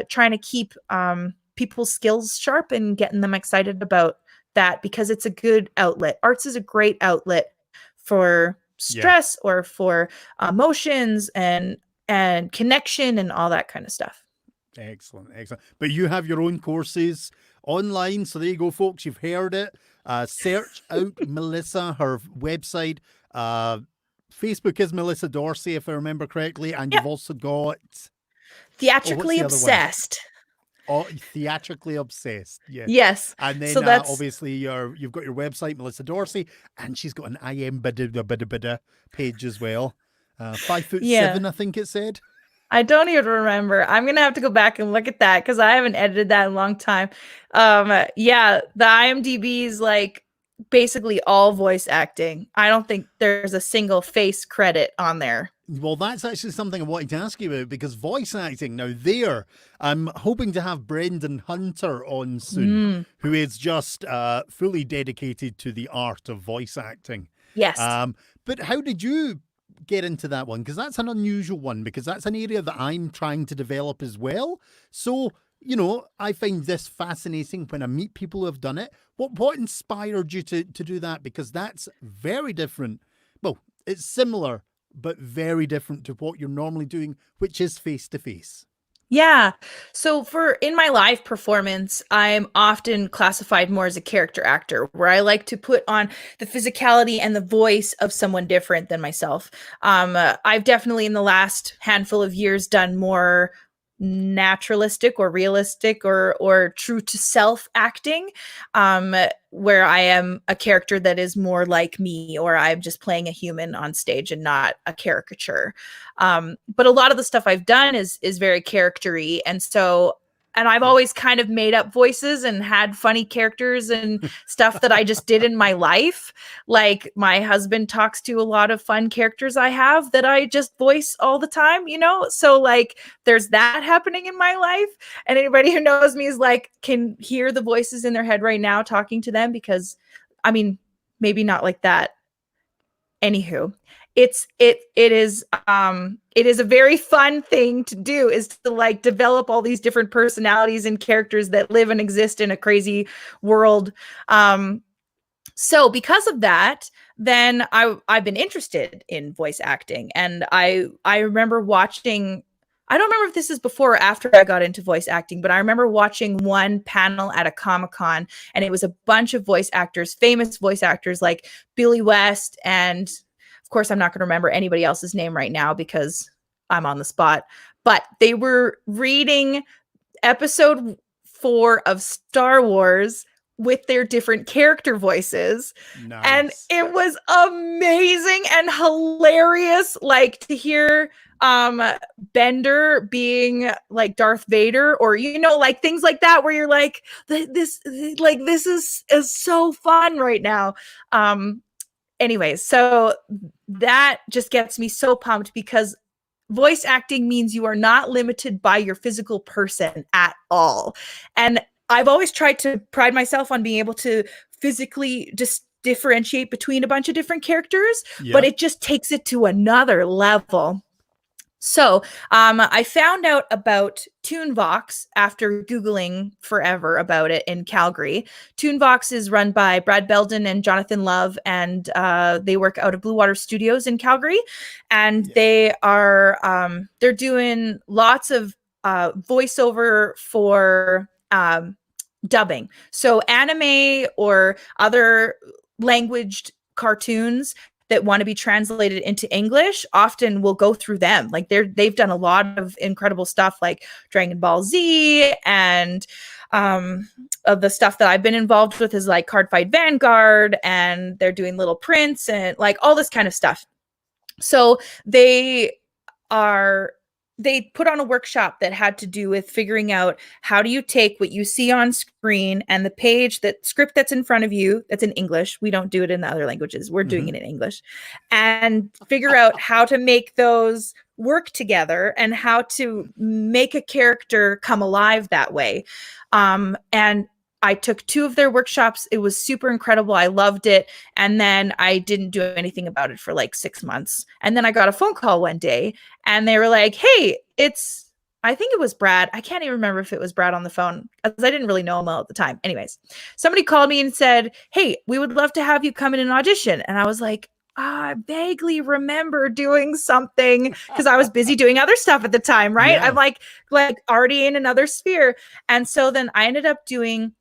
trying to keep people's skills sharp and getting them excited about that, because it's a good outlet. Arts is a great outlet for Yeah. stress or for emotions and connection and all that kind of stuff. Excellent. Excellent. But you have your own courses online. So there you go, folks. You've heard it. Search out Melissa, her website. Facebook is Melissa Dorsey, if I remember correctly. And Yeah, you've also got, oh, what's theatrically the other one? obsessed. Oh, theatrically obsessed. Yes. Yes. And So then that's obviously you've got your website, Melissa Dorsey, and she's got an I am bada bada bada page as well. 5'7", yeah. I think it said. I don't even remember. I'm gonna have to go back and look at that because I haven't edited that in a long time. Yeah, the IMDb is like basically all voice acting. I don't think there's a single face credit on there. Well, that's actually something I wanted to ask you about, because voice acting, now there, I'm hoping to have Brendan Hunter on soon, Mm, who is just fully dedicated to the art of voice acting. yes. But how did you get into that one? Because that's an unusual one, because that's an area that I'm trying to develop as well. So, I find this fascinating when I meet people who have done it. What inspired you to do that? Because that's very different. Well, it's similar, but very different to what you're normally doing, which is face to face. Yeah. So for in my live performance, I'm often classified more as a character actor, where I like to put on the physicality and the voice of someone different than myself. I've definitely in the last handful of years done more naturalistic or realistic or true to self acting, where I am a character that is more like me, or I'm just playing a human on stage and not a caricature. But a lot of the stuff I've done is very charactery, and I've always kind of made up voices and had funny characters and stuff that I just did in my life. Like my husband talks to a lot of fun characters I have that I just voice all the time, you know? So like there's that happening in my life. And anybody who knows me is like, can hear the voices in their head right now talking to them, because I mean, maybe not like that. Anywho, it is a very fun thing to do, is to like develop all these different personalities and characters that live and exist in a crazy world. So because of that, then I've been interested in voice acting, and I remember watching, I don't remember if this is before or after I got into voice acting, but I remember watching one panel at a Comic-Con, and it was a bunch of voice actors, famous voice actors like Billy West, and of course I'm not going to remember anybody else's name right now because I'm on the spot, but they were reading episode 4 of Star Wars with their different character voices. Nice. And it was amazing and hilarious, like to hear Bender being like Darth Vader, or you know, like things like that, where you're like, this is so fun right now. Anyways, so that just gets me so pumped, because voice acting means you are not limited by your physical person at all. And I've always tried to pride myself on being able to physically just differentiate between a bunch of different characters, but it just takes it to another level. So I found out about ToonVox after Googling forever about it in Calgary. ToonVox is run by Brad Belden and Jonathan Love, and they work out of Blue Water Studios in Calgary. And they are, they're doing lots of voiceover for dubbing. So anime or other languaged cartoons that want to be translated into English often will go through them. Like they've done a lot of incredible stuff like Dragon Ball Z, and of the stuff that I've been involved with is like Cardfight Vanguard, and they're doing Little Prince and like all this kind of stuff. So they put on a workshop that had to do with figuring out how do you take what you see on screen and the script that's in front of you, that's in English. We don't do it in the other languages. We're doing it in English, and figure out how to make those work together and how to make a character come alive that way. And I took 2 of their workshops. It was super incredible. I loved it. And then I didn't do anything about it for like 6 months. And then I got a phone call one day, and they were like, hey, I think it was Brad. I can't even remember if it was Brad on the phone, because I didn't really know him well at the time. Anyways, somebody called me and said, hey, we would love to have you come in and audition. And I was like, I vaguely remember doing something, because I was busy doing other stuff at the time, right? Yeah. I'm like already in another sphere. And so then I ended up doing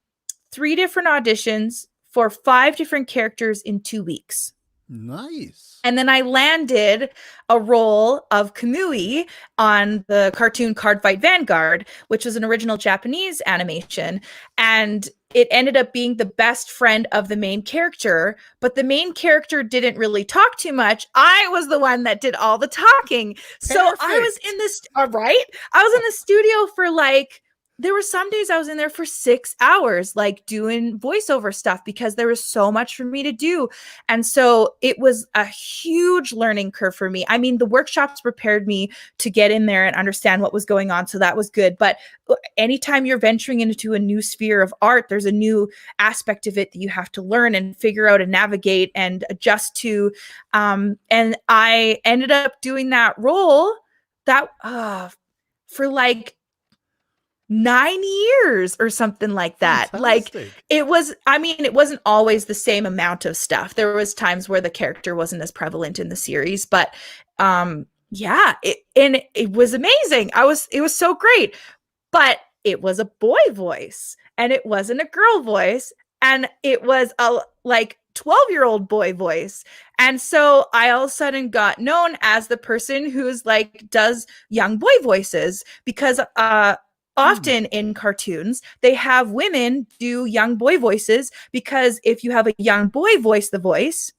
3 different auditions for 5 different characters in 2 weeks. Nice. And then I landed a role of Kamui on the cartoon Cardfight Vanguard, which was an original Japanese animation. And it ended up being the best friend of the main character, but the main character didn't really talk too much. I was the one that did all the talking. Perfect. So I was in this, right? I was in the studio for like, there were some days I was in there for 6 hours, like doing voiceover stuff, because there was so much for me to do. And so it was a huge learning curve for me. I mean, the workshops prepared me to get in there and understand what was going on. So that was good. But anytime you're venturing into a new sphere of art, there's a new aspect of it that you have to learn and figure out and navigate and adjust to. And I ended up doing that role that for like 9 years or something like that. Fantastic. Like it was, I mean, it wasn't always the same amount of stuff. There was times where the character wasn't as prevalent in the series, but yeah, it was amazing. It was so great, but it was a boy voice and it wasn't a girl voice. And it was like 12-year-old boy voice. And so I all of a sudden got known as the person who's like does young boy voices, because often in cartoons they have women do young boy voices, because if you have a young boy voice the voice,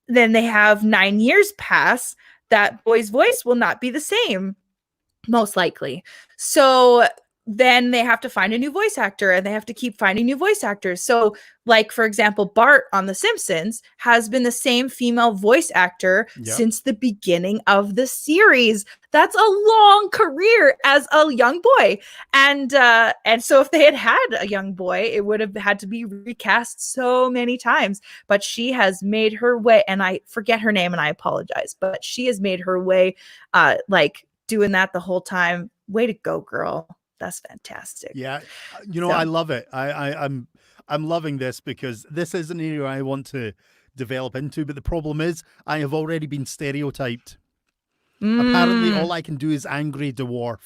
then they have 9 years pass, that boy's voice will not be the same, most likely. So then they have to find a new voice actor, and they have to keep finding new voice actors. So, like, for example, Bart on The Simpsons has been the same female voice actor since the beginning of the series. That's a long career as a young boy. And so if they had had a young boy, it would have had to be recast so many times. But she has made her way, and I forget her name and I apologize, but she has made her way like doing that the whole time. Way to go, girl. That's fantastic. Yeah. I love it. I'm loving this, because this is an area I want to develop into. But the problem is I have already been stereotyped. Apparently all I can do is angry dwarf.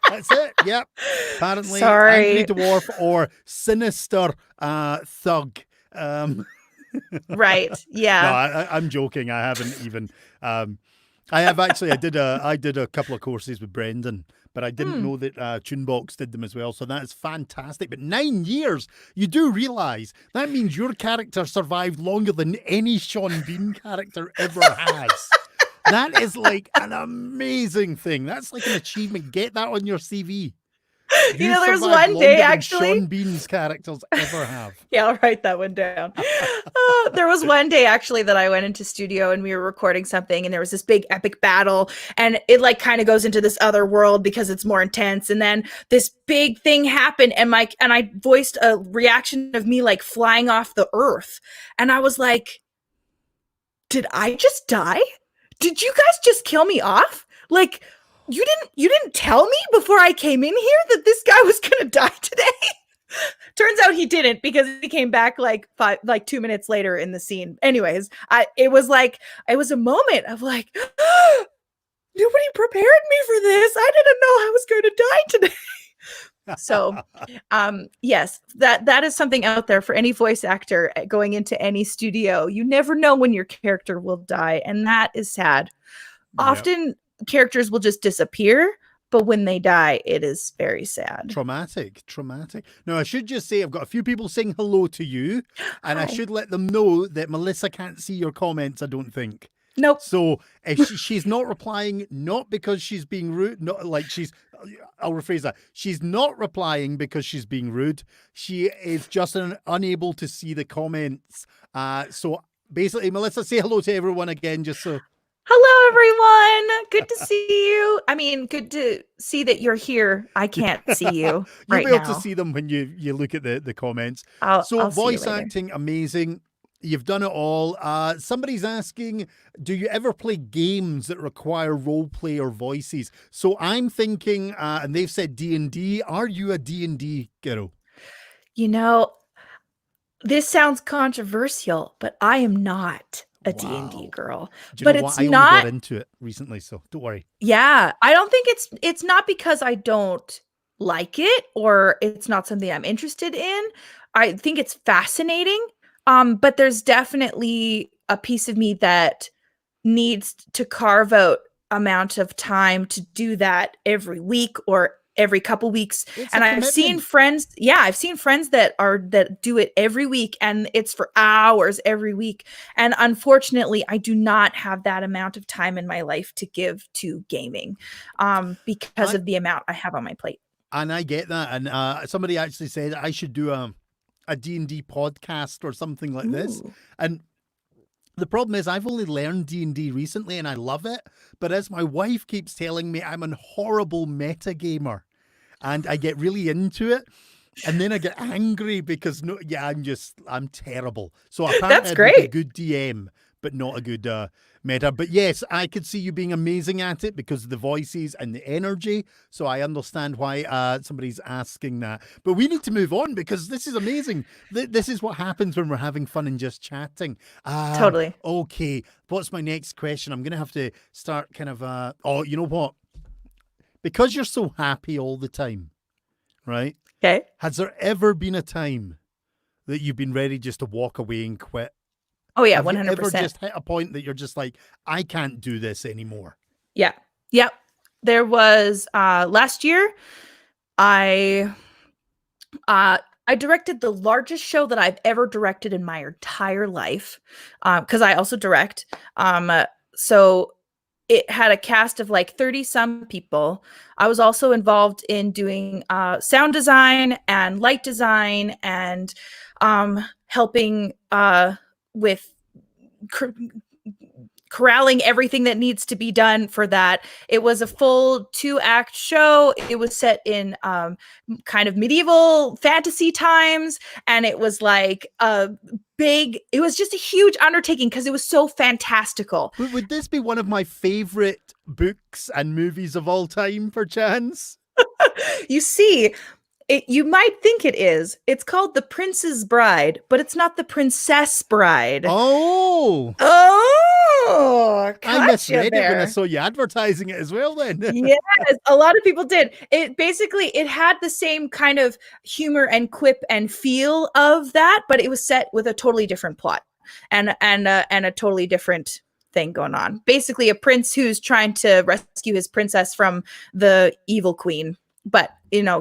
That's it. Yep. Apparently angry dwarf or sinister thug. Right. Yeah. No, I'm joking. I haven't even I have actually. I did a couple of courses with Brendan, but I didn't know that Tunebox did them as well. So that is fantastic. But 9 years, you do realise that means your character survived longer than any Sean Bean character ever has. That is like an amazing thing. That's like an achievement. Get that on your CV. There's one day actually Sean Bean's characters ever have. Yeah, I'll write that one down. There was one day actually that I went into studio and we were recording something, and there was this big epic battle, and it like kind of goes into this other world because it's more intense. And then this big thing happened, and I voiced a reaction of me like flying off the earth, and I was like, "Did I just die? Did you guys just kill me off? Like." You didn't tell me before I came in here that this guy was going to die today? Turns out he didn't, because he came back like 2 minutes later in the scene. Anyways, it was a moment of like, nobody prepared me for this. I didn't know I was going to die today. So, yes, that is something out there for any voice actor going into any studio. You never know when your character will die, and that is sad. Often characters will just disappear, but when they die, it is very sad. Traumatic. Now, I should just say I've got a few people saying hello to you, and I should let them know that Melissa can't see your comments, I don't think. Nope. So if she's not replying, not because she's being rude, I'll rephrase that. She's not replying because she's being rude. She is just unable to see the comments. So basically, Melissa, say hello to everyone again, just so... Hello, everyone. Good to see you. I mean, good to see that you're here. I can't see you right now. You'll be able to see them when you look at the comments. I'll voice acting, amazing. You've done it all. Somebody's asking, do you ever play games that require role play or voices? So I'm thinking, and they've said D&D. Are you a D&D girl? This sounds controversial, but I am not a D&D girl. But it's not. I only got into it recently, so don't worry. Yeah, I don't think it's not because I don't like it or it's not something I'm interested in. I think it's fascinating. But there's definitely a piece of me that needs to carve out amount of time to do that every week or every couple weeks. And I've seen friends that do it every week, and it's for hours every week. And unfortunately, I do not have that amount of time in my life to give to gaming because of the amount I have on my plate. And I get that. And somebody actually said I should do a D&D podcast or something like this. And the problem is I've only learned D&D recently and I love it. But as my wife keeps telling me, I'm a horrible metagamer. And I get really into it. And then I get angry because, I'm terrible. So apparently that's great. I'm a good DM, but not a good meta. But yes, I could see you being amazing at it because of the voices and the energy. So I understand why somebody's asking that. But we need to move on because this is amazing. This is what happens when we're having fun and just chatting. Totally. Okay. What's my next question? I'm going to have to start kind of, you know what? Because you're so happy all the time, right? Okay. Has there ever been a time that you've been ready just to walk away and quit? Oh yeah, Have you ever 100%. just hit a point that you're just like, I can't do this anymore? Yeah. Yep. There was last year I I directed the largest show that I've ever directed in my entire life, because I also direct. So it had a cast of like 30 some people. I was also involved in doing sound design and light design and helping with corralling everything that needs to be done for that. It was a full 2-act show. It was set in kind of medieval fantasy times, and it was like it was just a huge undertaking because it was so fantastical. Would this be one of my favorite books and movies of all time, perchance? You see, you might think it is. It's called The Prince's Bride, but it's not The Princess Bride. Oh, I misread it when I saw you advertising it as well then. Yes, a lot of people did. It had the same kind of humor and quip and feel of that, but it was set with a totally different plot and a totally different thing going on. Basically, a prince who's trying to rescue his princess from the evil queen, but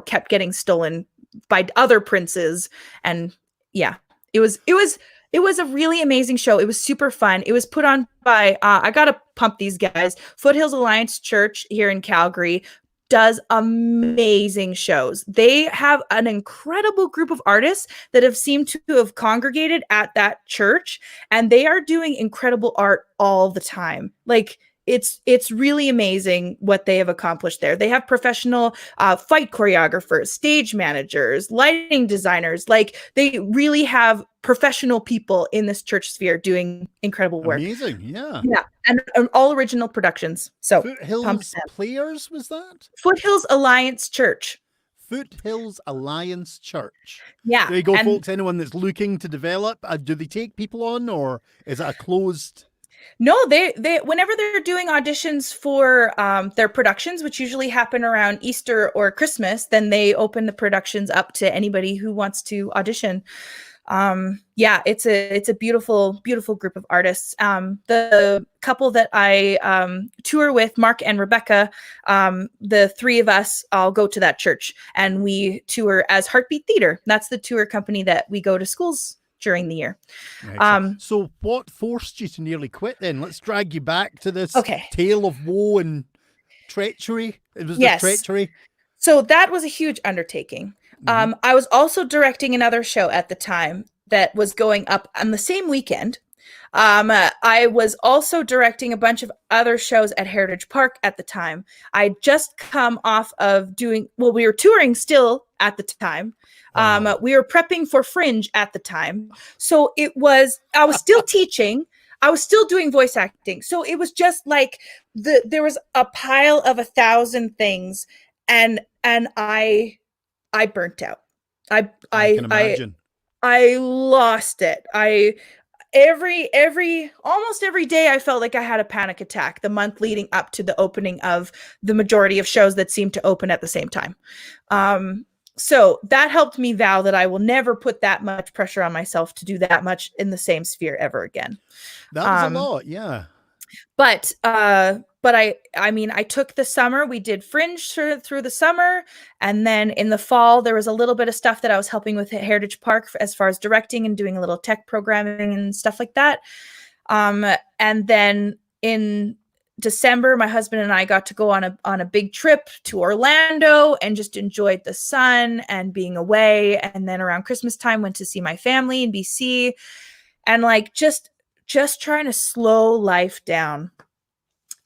kept getting stolen by other princes. And yeah, it was a really amazing show. It was super fun. It was put on by I gotta pump these guys. Foothills Alliance Church here in Calgary does amazing shows. They have an incredible group of artists that have seemed to have congregated at that church, and they are doing incredible art all the time. Like, it's really amazing what they have accomplished there. They have professional fight choreographers, stage managers, lighting designers. Like, they really have professional people in this church sphere doing incredible work. Amazing, yeah. Yeah, and all original productions. So Foothills Players, was that? Foothills Alliance Church. Foothills Alliance Church. Yeah. There you go, folks. Anyone that's looking to develop, do they take people on, or is it a closed... No, they whenever they're doing auditions for their productions, which usually happen around Easter or Christmas, then they open the productions up to anybody who wants to audition. Yeah, it's a beautiful, beautiful group of artists. The couple that I tour with, Mark and Rebecca, the three of us all go to that church, and we tour as Heartbeat Theater. That's the tour company that we go to schools during the year. So what forced you to nearly quit then? Let's drag you back to this Okay. tale of woe and treachery. It was Yes. the treachery. So that was a huge undertaking. I was also directing another show at the time that was going up on the same weekend. I was also directing a bunch of other shows at Heritage Park at the time. I'd just come off of we were touring still at the time. We were prepping for Fringe at the time. So I was still teaching. I was still doing voice acting. So it was just like there was a pile of 1,000 things, and I burnt out. I can imagine. I lost it. Almost every day I felt like I had a panic attack the month leading up to the opening of the majority of shows that seemed to open at the same time. So that helped me vow that I will never put that much pressure on myself to do that much in the same sphere ever again. That was a lot, yeah. But I mean, I took the summer. We did Fringe through the summer, and then in the fall there was a little bit of stuff that I was helping with at Heritage Park as far as directing and doing a little tech programming and stuff like that. And then in December, my husband and I got to go on a big trip to Orlando and just enjoyed the sun and being away. And then around Christmas time, went to see my family in BC, and like just trying to slow life down.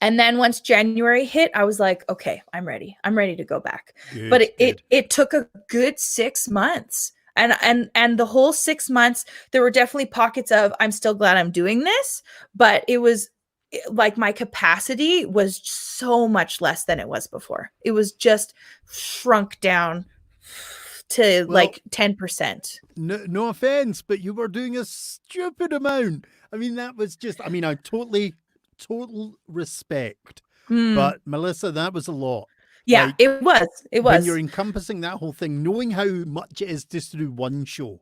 And then once January hit, I was like, okay, I'm ready. I'm ready to go back. But it took a good 6 months. And the whole 6 months, there were definitely pockets of, I'm still glad I'm doing this, but it was like my capacity was so much less than it was before. It was just shrunk down to like 10%. No offense, but you were doing a stupid amount. I mean, that was just, I mean, total respect. But Melissa, that was a lot. Yeah, like, it was. When you're encompassing that whole thing, knowing how much it is just to do one show.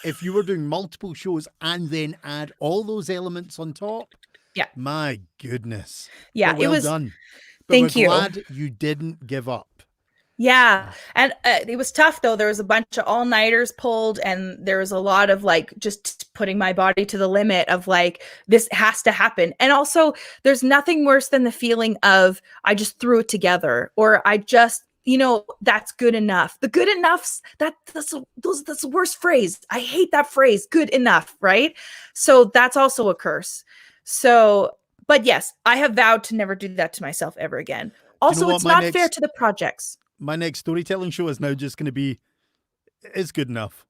if you were doing multiple shows and then add all those elements on top, Yeah. my goodness. Yeah, But it well was. done. But we're Thank you. glad you didn't give up. Yeah. And it was tough though. There was a bunch of all-nighters pulled, and there was a lot of like just putting my body to the limit of like, this has to happen. And also, there's nothing worse than the feeling of I just threw it together, or I just, that's good enough. The good enoughs, that's the worst phrase. I hate that phrase, good enough, right? So that's also a curse. So, but yes, I have vowed to never do that to myself ever again. Also, it's not fair to the projects. My next storytelling show is now just going to be, it's good enough.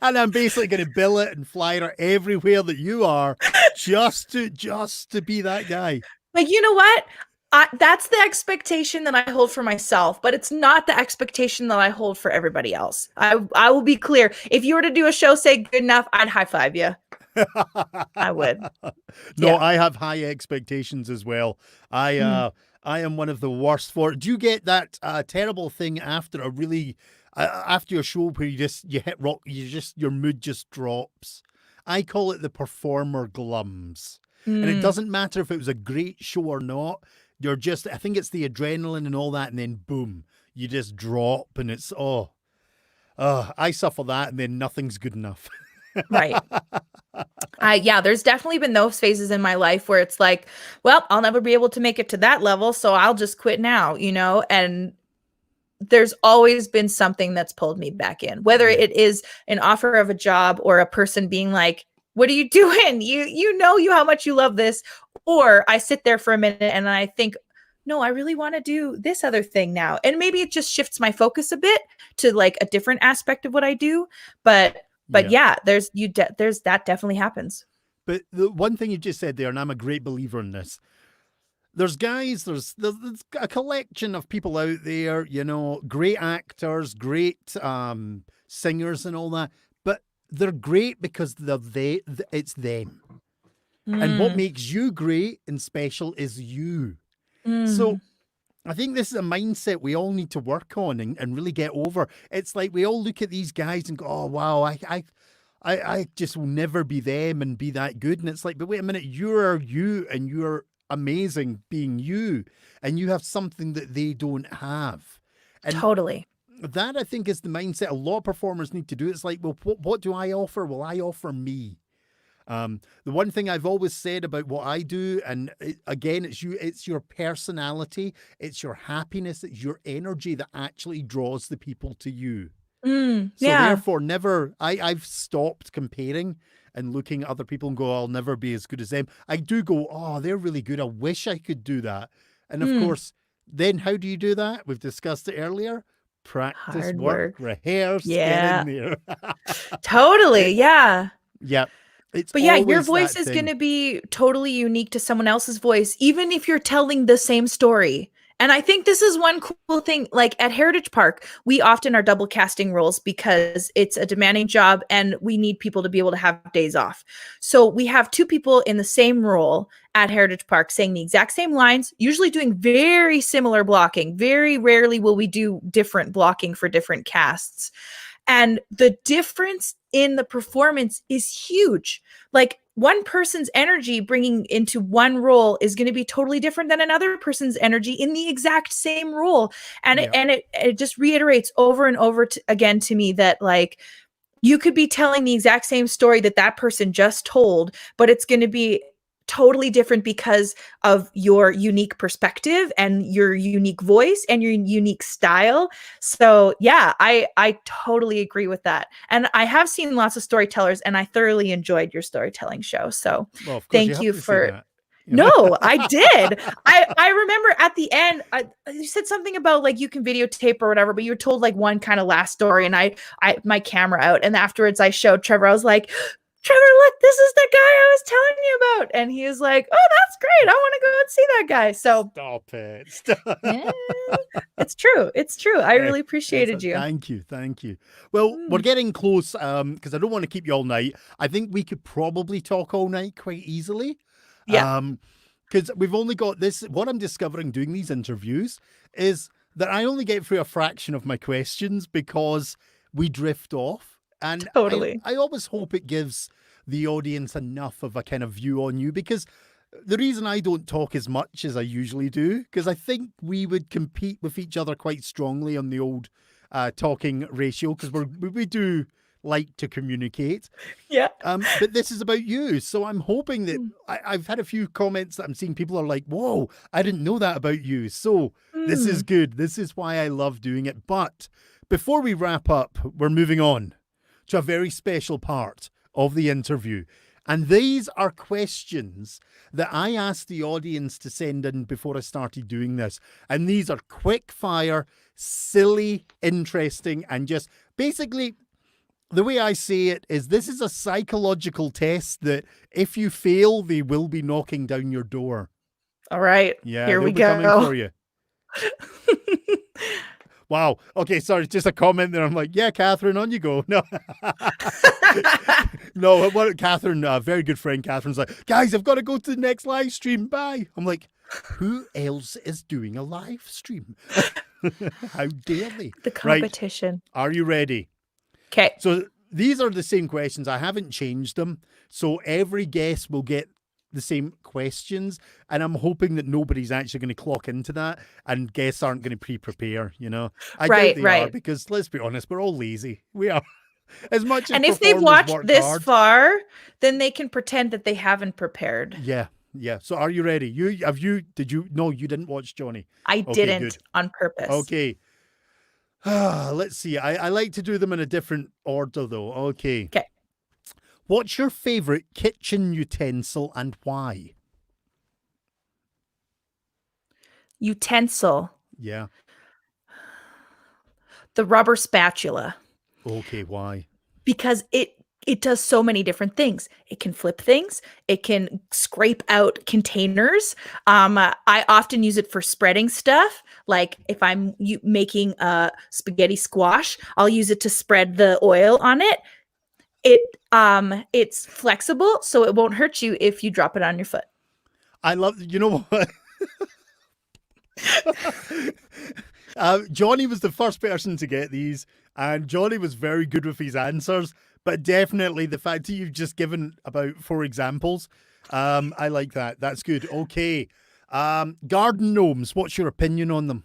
And I'm basically going to bill it and fly her everywhere that you are just to be that guy. Like, you know what? That's the expectation that I hold for myself, but it's not the expectation that I hold for everybody else. I will be clear. If you were to do a show, say good enough, I'd high five you. I would. No, yeah. I have high expectations as well. I am one of the worst for it. Do you get that terrible thing after a really after your show where you hit rock, your mood just drops? I call it the performer glums. And it doesn't matter if it was a great show or not. I think it's the adrenaline and all that, and then boom, you just drop, and it's I suffer that, and then nothing's good enough. Right. Yeah, there's definitely been those phases in my life where it's like, well, I'll never be able to make it to that level, so I'll just quit now, and there's always been something that's pulled me back in, whether it is an offer of a job or a person being like, what are you doing? You know how much you love this. Or I sit there for a minute and I think, no, I really want to do this other thing now. And maybe it just shifts my focus a bit to like a different aspect of what I do. But yeah, there's that definitely happens. But the one thing you just said there, and I'm a great believer in this, there's a collection of people out there, great actors, great singers and all that, but they're great because it's them. And what makes you great and special is you. So I think this is a mindset we all need to work on and really get over. It's like we all look at these guys and go, oh, wow, I just will never be them and be that good. And it's like, but wait a minute, you're you and you're amazing being you. And you have something that they don't have. And totally. That, I think, is the mindset a lot of performers need to do. It's like, well, what do I offer? Well, I offer me. The one thing I've always said about what I do, and again, it's your personality, it's your happiness, it's your energy that actually draws the people to you. So therefore, I've stopped comparing and looking at other people and go, I'll never be as good as them. I do go, oh, they're really good. I wish I could do that. And of course, then how do you do that? We've discussed it earlier. Practice, hard work, rehearse, get in there. Totally. Yeah. Yeah. But yeah, your voice is going to be totally unique to someone else's voice, even if you're telling the same story. And I think this is one cool thing. Like at Heritage Park, we often are double casting roles because it's a demanding job and we need people to be able to have days off. So we have two people in the same role at Heritage Park saying the exact same lines, usually doing very similar blocking. Very rarely will we do different blocking for different casts. And the difference in the performance is huge. Like one person's energy bringing into one role is going to be totally different than another person's energy in the exact same role. And it just reiterates over and over again to me that like you could be telling the exact same story that person just told, but it's going to be totally different because of your unique perspective and your unique voice and your unique style. So yeah, I totally agree with that. And I have seen lots of storytellers and I thoroughly enjoyed your storytelling show. So thank you for No, I did. I remember at the end, you said something about like you can videotape or whatever, but you were told like one kind of last story, and I my camera out, and afterwards I showed Trevor. I was like, Trevor, look, this is the guy I was telling you about. And he was like, oh, that's great. I want to go and see that guy. So stop it. Stop. Yeah, it's true. It's true. I really appreciated you. Thank you. Thank you. Well, we're getting close because I don't want to keep you all night. I think we could probably talk all night quite easily. Yeah. Because we've only got this. What I'm discovering doing these interviews is that I only get through a fraction of my questions because we drift off. And Totally. I always hope it gives the audience enough of a kind of view on you, because the reason I don't talk as much as I usually do, because I think we would compete with each other quite strongly on the old talking ratio, because we do like to communicate. Yeah. But this is about you. So I'm hoping that I've had a few comments that I'm seeing people are like, whoa, I didn't know that about you. So this is good. This is why I love doing it. But before we wrap up, we're moving on to a very special part of the interview. And these are questions that I asked the audience to send in before I started doing this. And these are quick fire, silly, interesting, and just basically, the way I say it is this is a psychological test that if you fail, they will be knocking down your door. All right. Yeah, Here we they'll be go. coming for you. Wow. Okay, sorry, just a comment there. I'm like, yeah, Catherine, on you go. No. No, what Catherine, a very good friend, Catherine's like, guys, I've got to go to the next live stream. Bye. I'm like, who else is doing a live stream? How dare they? The competition. Right. Are you ready? Okay. So these are the same questions. I haven't changed them. So every guest will get the same questions. And I'm hoping that nobody's actually going to clock into that and guests aren't going to pre-prepare, you know. I doubt they are, because let's be honest, we're all lazy. We are. As much as and if they've watched this far, then they can pretend that they haven't prepared. Yeah. Yeah. So are you ready? No, you didn't watch Johnny. I didn't on purpose. Okay. Let's see. I like to do them in a different order, though. Okay. Okay. What's your favorite kitchen utensil and why? Utensil. Yeah. The rubber spatula. Okay. Why? Because it does so many different things. It can flip things. It can scrape out containers. I often use it for spreading stuff. Like if I'm making a spaghetti squash, I'll use it to spread the oil on it. It's flexible, so it won't hurt you if you drop it on your foot. I love, you know what? Johnny was the first person to get these, and Johnny was very good with his answers. But definitely the fact that you've just given about 4 examples, I like that. That's good. Okay. Garden gnomes, what's your opinion on them?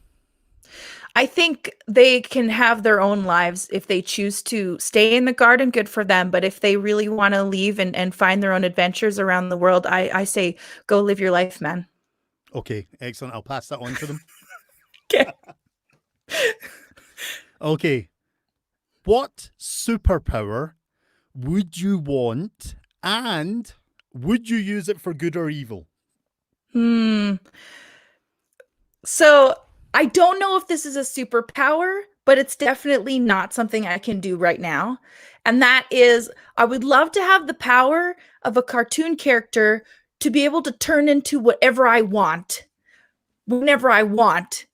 I think they can have their own lives if they choose to stay in the garden, good for them. But if they really want to leave and find their own adventures around the world, I say go live your life, man. Okay, excellent. I'll pass that on to them. Okay. Okay. What superpower would you want, and would you use it for good or evil? So I don't know if this is a superpower, but it's definitely not something I can do right now. And that is, I would love to have the power of a cartoon character to be able to turn into whatever I want, whenever I want,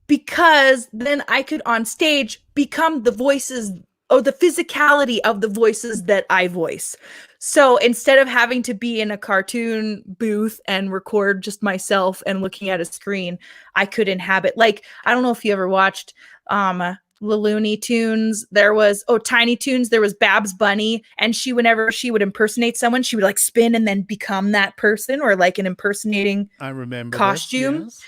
because then I could on stage become the voices or the physicality of the voices that I voice. So instead of having to be in a cartoon booth and record just myself and looking at a screen, I could inhabit, like, I don't know if you ever watched the Looney Tunes. There was, Tiny Toons. There was Babs Bunny. And whenever she would impersonate someone, she would like spin and then become that person, or like an impersonating costume. Yes.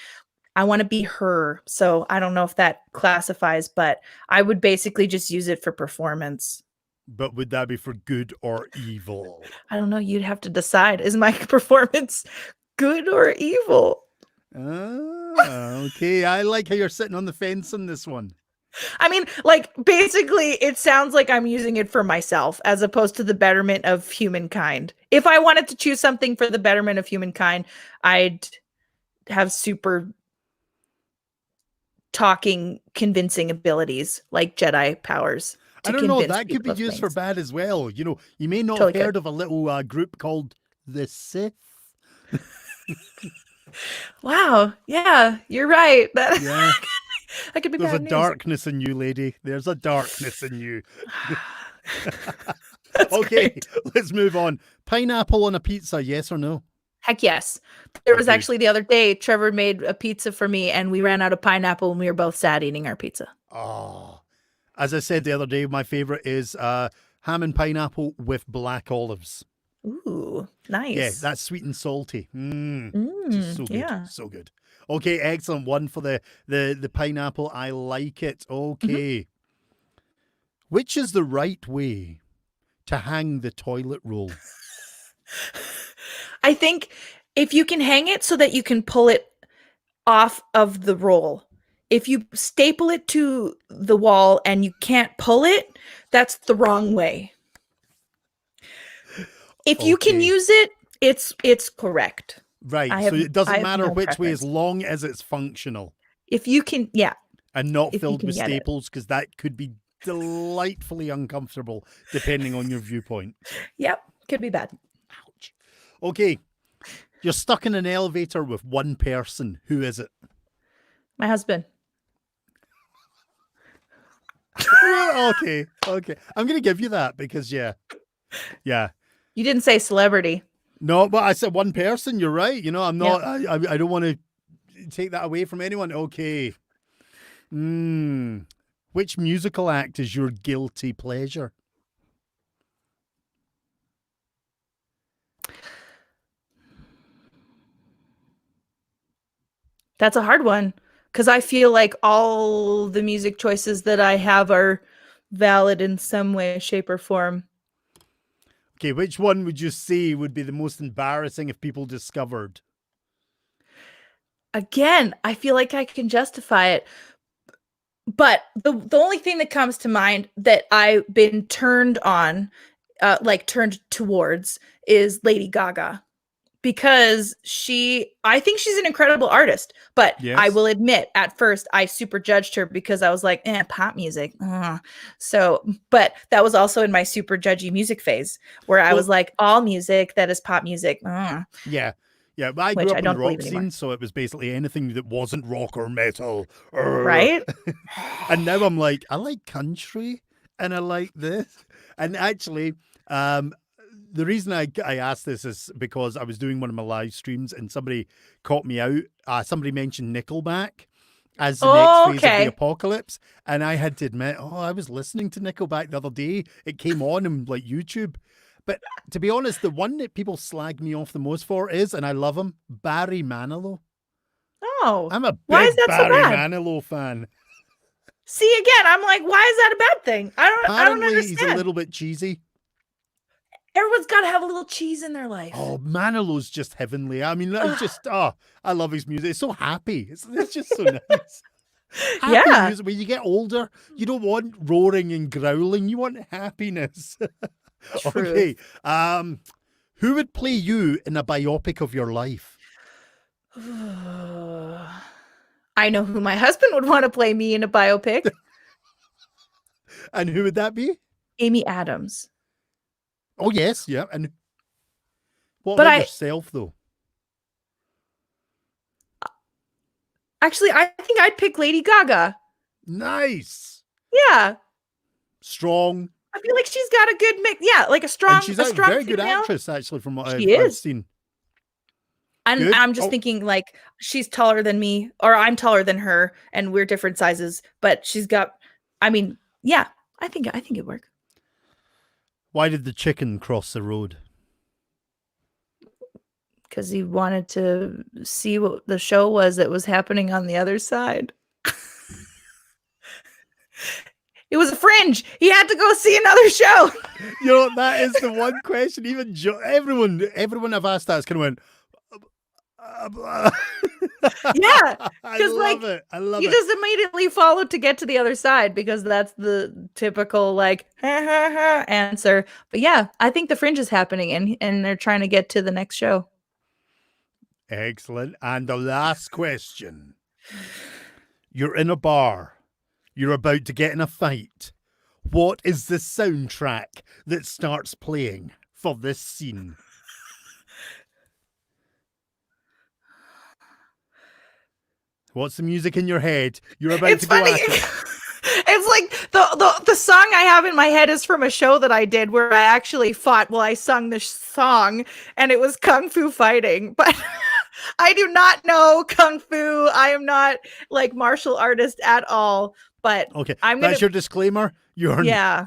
I want to be her. So I don't know if that classifies, but I would basically just use it for performance. But would that be for good or evil? I don't know. You'd have to decide. Is my performance good or evil? Okay. I like how you're sitting on the fence on this one. I mean, like, basically, it sounds like I'm using it for myself as opposed to the betterment of humankind. If I wanted to choose something for the betterment of humankind, I'd have super talking, convincing abilities like Jedi powers. I don't know. That could be used for bad as well. You know, you may not have heard of a little group called the Sith. Wow. Yeah, you're right. That, yeah. That could be There's bad a news. darkness in you, lady. There's a darkness in you. Okay, great. Let's move on. Pineapple on a pizza, yes or no? Heck yes. There was actually the other day, Trevor made a pizza for me and we ran out of pineapple and we were both sad eating our pizza. Oh, As I said the other day, my favorite is ham and pineapple with black olives. Ooh, Yeah, nice. that's sweet and salty. Just so good. Yeah. So good. Okay, excellent one for the pineapple. I like it. Okay. Which is the right way to hang the toilet roll? I think if you can hang it so that you can pull it off of the roll. If you staple it to the wall and you can't pull it, that's the wrong way. If you can Okay. use it, it's correct. Right. I So have- it doesn't I have matter no which way as preference. long as it's functional If you can, yeah, and not if you filled can with get it. staples, because that could be delightfully uncomfortable depending on your viewpoint. Yep, could be bad. Ouch. Okay. You're stuck in an elevator with one person. Who is it? My husband. Okay. I'm going to give you that because, yeah. You didn't say celebrity. No, but I said one person. You're right. You know, I'm not, Yeah. I don't want to take that away from anyone. Okay. Which musical act is your guilty pleasure? That's a hard one because I feel like all the music choices that I have are valid in some way, shape, or form. Okay, which one would you say would be the most embarrassing if people discovered? Again, I feel like I can justify it. But the only thing that comes to mind that I've been turned on, like turned towards, is Lady Gaga. Because I think she's an incredible artist, but I Yes. will admit at first I super judged her because I was like, pop music. So, but that was also in my super judgy music phase where I was like, all music that is pop music. Yeah. Yeah, but I Which grew I up in don't the believe rock anymore. scene, so it was basically anything that wasn't rock or metal. Right? And now I'm like, I like country and I like this. And actually, the reason I asked this is because I was doing one of my live streams and somebody caught me out. Somebody mentioned Nickelback as the next phase of the Okay. apocalypse. And I had to admit, I was listening to Nickelback the other day. It came on like YouTube. But to be honest, the one that people slag me off the most for is, and I love him, Barry Manilow. Oh, I'm a why is big that so Barry bad? Manilow fan. See, again, I'm like, why is that a bad thing? I don't Apparently, understand. he's a little bit cheesy. Everyone's got to have a little cheese in their life. Oh, Manilow's just heavenly. I mean, it's just, I love his music. It's so happy. It's just so nice. Happy Yeah. music. When you get older, you don't want roaring and growling. You want happiness. Okay. Who would play you in a biopic of your life? I know who my husband would want to play me in a biopic. And who would that be? Amy Adams. Oh, yes. Yeah. And what But about yourself, though? Actually, I think I'd pick Lady Gaga. Nice. Yeah. Strong. I feel like she's got a good mix. Yeah, like a strong, And she's a strong very good female. actress, actually, from what She I've is. seen. And Good. I'm just thinking like she's taller than me, or I'm taller than her, and we're different sizes. But she's got, I mean, yeah, I think it'd work. Why did the chicken cross the road? Because he wanted to see what the show was that was happening on the other side. It was a Fringe. He had to go see another show. You know, that is the one question. Even everyone I've asked that has kind of went. Yeah, I because love it. I love you it. just immediately followed to get to the other side because that's the typical like ha, ha, ha, answer. But yeah, I think the Fringe is happening and they're trying to get to the next show. Excellent. And the last question. You're in a bar. You're about to get in a fight. What is the soundtrack that starts playing for this scene? What's the music in your head? You're about It's to go funny. at it. It's like the song I have in my head is from a show that I did where I actually fought. Well, I sung this song and it was Kung Fu fighting, but I do not know Kung Fu. I am not like martial artist at all. but Okay, I'm that's gonna, your disclaimer. yeah,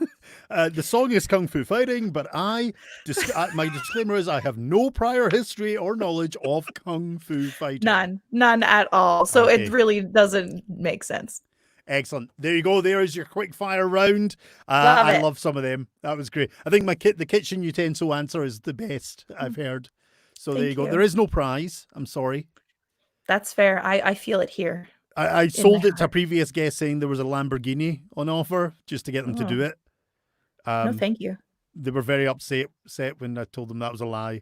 The song is Kung Fu Fighting, but my disclaimer is I have no prior history or knowledge of Kung Fu Fighting. none at all. So it Okay, really doesn't make sense. excellent. There you go. There is your quick fire round. Love I it. love some of them. That was great. I think the kitchen utensil answer is the best I've heard. So there you Thank go. you. There is no prize. I'm sorry. That's fair. I feel it here. I In my sold it to a heart. previous guest saying there was a Lamborghini on offer just to get them to do Oh, it. no, thank you. They were very upset when I told them that was a lie.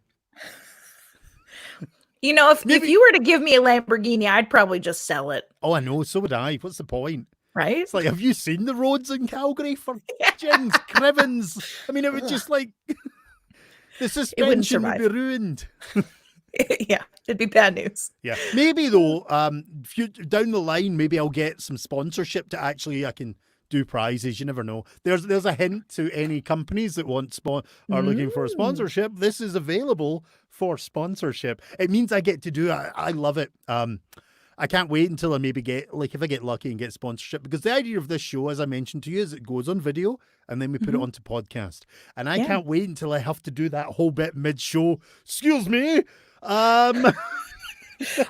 You know, if Maybe. you were to give me a Lamborghini, I'd probably just sell it, Oh, I know. So would I. What's the point? right? It's like, have you seen the roads in Calgary for Yeah. jings, crivens? I mean, it would just like the suspension would be survive. ruined. Yeah, it'd be bad news. Yeah, maybe though. Down the line, maybe I'll get some sponsorship to actually I can do prizes. You never know. There's a hint to any companies that are looking for a sponsorship. This is available for sponsorship. It means I get to do it. I love it. I can't wait until I maybe get, like, if I get lucky and get sponsorship, because the idea of this show, as I mentioned to you, is it goes on video and then we put it onto podcast. And I can't wait until I have to do that whole bit mid-show. Excuse me. I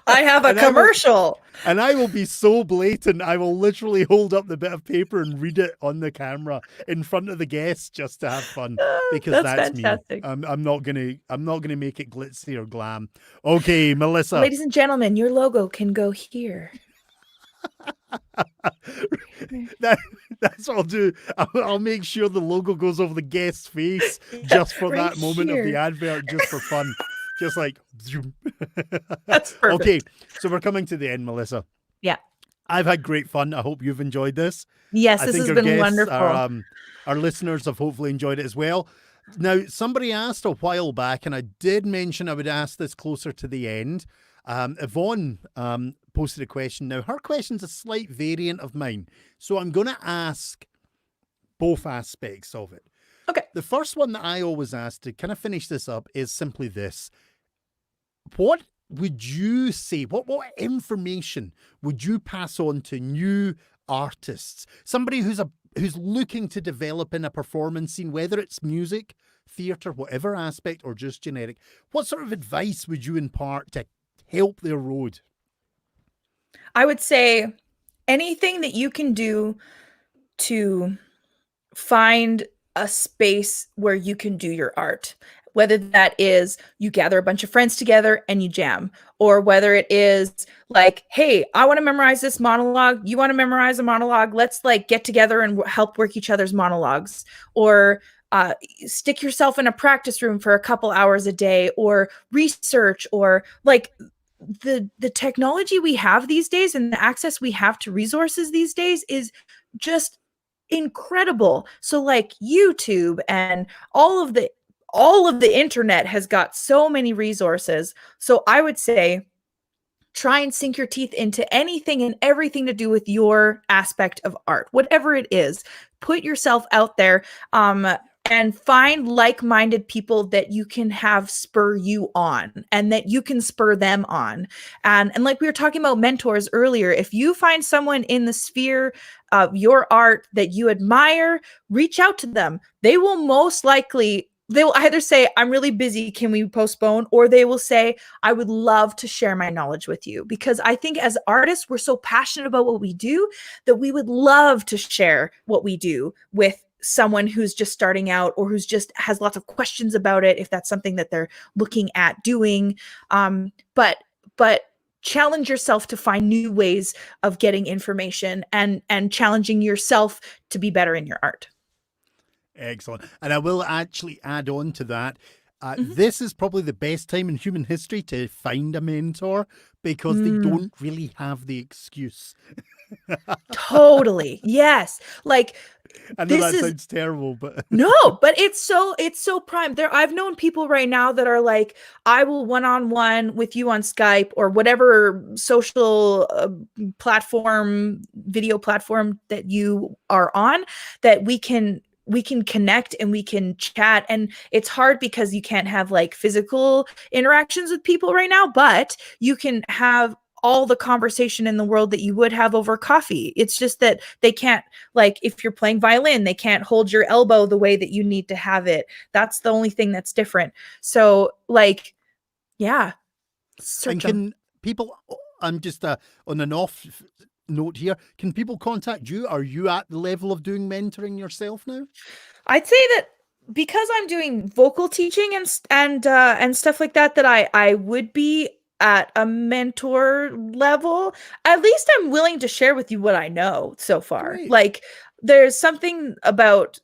have a commercial. And I will be so blatant. I will literally hold up the bit of paper and read it on the camera in front of the guests just to have fun, because that's fantastic. me. I'm not gonna make it glitzy or glam. Okay, Melissa. Ladies and gentlemen, your logo can go here. That's what I'll do. I'll make sure the logo goes over the guest's face just for right that moment of the here. advert, just for fun. Just like, zoom. That's perfect. Okay, so we're coming to the end, Melissa. Yeah. I've had great fun. I hope you've enjoyed this. Yes, I this think has our been guests wonderful. our listeners have hopefully enjoyed it as well. Now, somebody asked a while back, and I did mention I would ask this closer to the end. Yvonne posted a question. Now, her question's a slight variant of mine, so I'm going to ask both aspects of it. Okay. The first one that I always ask to kind of finish this up is simply this. What would you say, what information would you pass on to new artists? Somebody who's looking to develop in a performance scene, whether it's music, theatre, whatever aspect, or just generic. What sort of advice would you impart to help their road? I would say anything that you can do to find a space where you can do your art, whether that is you gather a bunch of friends together and you jam, or whether it is like, hey, I want to memorize this monologue, you want to memorize a monologue, let's like get together and help work each other's monologues, or stick yourself in a practice room for a couple hours a day, or research, or like the technology we have these days and the access we have to resources these days is just incredible. So like YouTube and all of the internet has got so many resources. So I would say try and sink your teeth into anything and everything to do with your aspect of art, whatever it is. Put yourself out there and find like-minded people that you can have spur you on and that you can spur them on. And like we were talking about mentors earlier, if you find someone in the sphere of your art that you admire, reach out to them. They will either say, I'm really busy, can we postpone? Or they will say, I would love to share my knowledge with you. Because I think as artists, we're so passionate about what we do that we would love to share what we do with someone who's just starting out or who's just has lots of questions about it, if that's something that they're looking at doing. But challenge yourself to find new ways of getting information and challenging yourself to be better in your art. Excellent. And I will actually add on to that. This is probably the best time in human history to find a mentor, because they don't really have the excuse. Totally. Yes. Like, I know that sounds terrible, but no, but it's so prime. I've known people right now that are like, I will one-on-one with you on Skype or whatever social platform, video platform that you are on, that we can connect and we can chat. And it's hard because you can't have like physical interactions with people right now, but you can have all the conversation in the world that you would have over coffee. It's just that they can't, like, if you're playing violin, they can't hold your elbow the way that you need to have it. That's the only thing that's different. So, like, yeah, And search them. can people, I'm just on an off note here, can people contact you? Are you at the level of doing mentoring yourself now? I'd say that because I'm doing vocal teaching and stuff like that, that I would be at a mentor level. At least I'm willing to share with you what I know so far. Great. Like, there's something about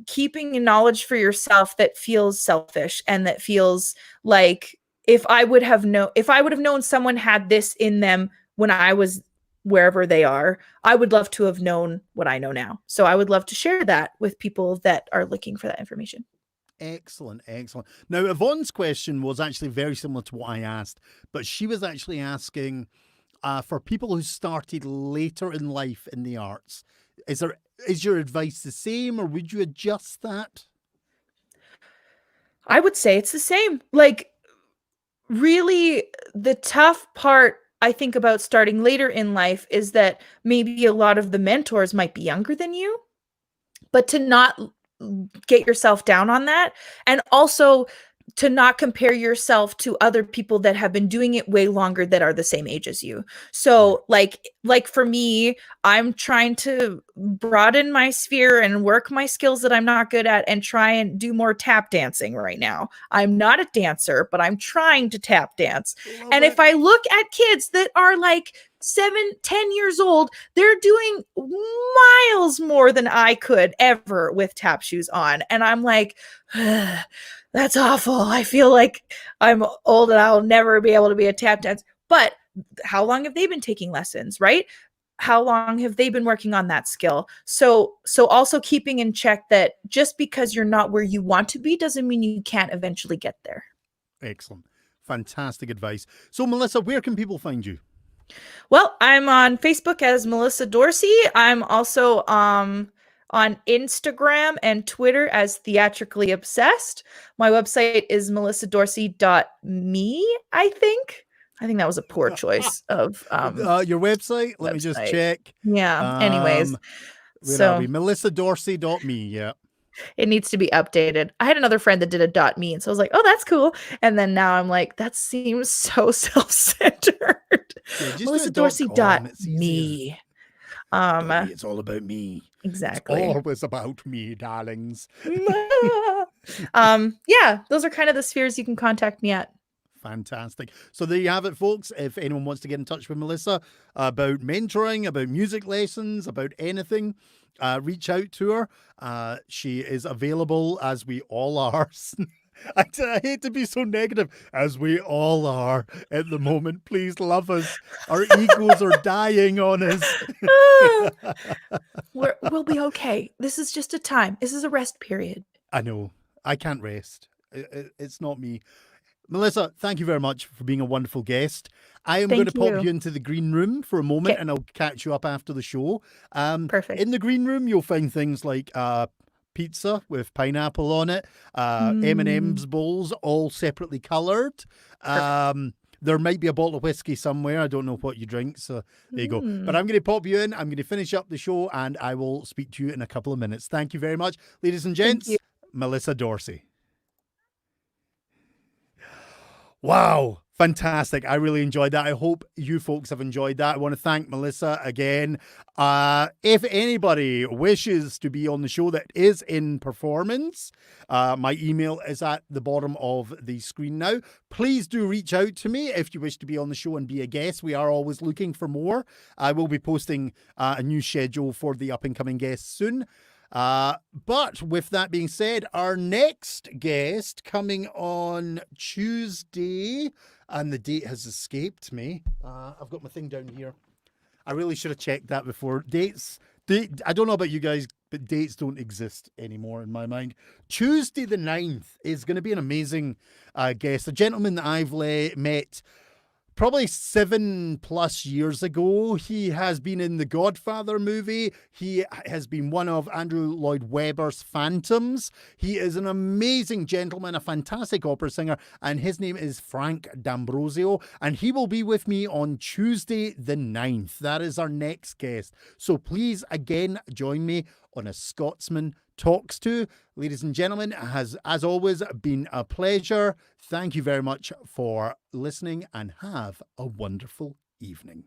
keeping knowledge for yourself that feels selfish, and that feels like, if I would have known someone had this in them when I was wherever they are, I would love to have known what I know now. So I would love to share that with people that are looking for that information. Excellent, excellent. Now, Yvonne's question was actually very similar to what I asked, but she was actually asking for people who started later in life in the arts. Is your advice the same, or would you adjust that? I would say it's the same. Like, really, the tough part I think about starting later in life is that maybe a lot of the mentors might be younger than you, but to not get yourself down on that, and also to not compare yourself to other people that have been doing it way longer, that are the same age as you. So, like for me, I'm trying to broaden my sphere and work my skills that I'm not good at, and try and do more tap dancing right now. I'm not a dancer, but I'm trying to tap dance. Love And it. if I look at kids that are like 7, 10 years old, they're doing miles more than I could ever with tap shoes on. And I'm like, that's awful. I feel like I'm old and I'll never be able to be a tap dance. But how long have they been taking lessons, right? How long have they been working on that skill? So also keeping in check that just because you're not where you want to be doesn't mean you can't eventually get there. Excellent. Fantastic advice. So, Melissa, where can people find you? Well, I'm on Facebook as Melissa Dorsey. I'm also on Instagram and Twitter as Theatrically Obsessed. My website is melissadorsey.me, I think. I think that was a poor choice of Your website? Let me just website. check. Yeah. Anyways, Where are we? so melissadorsey.me. Yeah. it needs to be updated. I had another friend that did a .me, and so I was like, "Oh, that's cool." And then now I'm like, that seems so self-centered. Yeah, just Melissa do a Dorsey .com. It's easier. .me. Me, it's all about me. Exactly. It's always about me, darlings. Yeah, those are kind of the spheres you can contact me at. Fantastic. So there you have it, folks. If anyone wants to get in touch with Melissa about mentoring, about music lessons, about anything, reach out to her. She is available, as we all are. I hate to be so negative, as we all are at the moment. Please love us. Our egos are dying on us. We'll be okay. This is just a time. This is a rest period. I know. I can't rest. It's not me. Melissa, thank you very much for being a wonderful guest. I am going to pop you into the green room for a moment, and I'll catch you up after the show. Perfect. In the green room, you'll find things like pizza with pineapple on it, M&M's bowls, all separately coloured. There might be a bottle of whiskey somewhere. I don't know what you drink, so there you go. But I'm going to pop you in. I'm going to finish up the show, and I will speak to you in a couple of minutes. Thank you very much. Ladies and gents, Melissa Dorsey. Wow, fantastic. I really enjoyed that. I hope you folks have enjoyed that. I want to thank Melissa again. If anybody wishes to be on the show that is in performance, my email is at the bottom of the screen now. Please do reach out to me if you wish to be on the show and be a guest. We are always looking for more. I will be posting a new schedule for the up-and-coming guests soon. But with that being said, our next guest coming on Tuesday, and the date has escaped me. I've got my thing down here. I really should have checked that before. I don't know about you guys, but dates don't exist anymore in my mind. Tuesday the 9th is going to be an amazing guest, a gentleman that I've met probably 7+ years ago. He has been in the Godfather movie. He has been one of Andrew Lloyd Webber's Phantoms. He is an amazing gentleman, a fantastic opera singer, and his name is Frank D'Ambrosio, and he will be with me on Tuesday the 9th. That is our next guest. So please, again, join me on A Scotsman Talks To. Ladies and gentlemen, it has, as always, been a pleasure. Thank you very much for listening, and have a wonderful evening.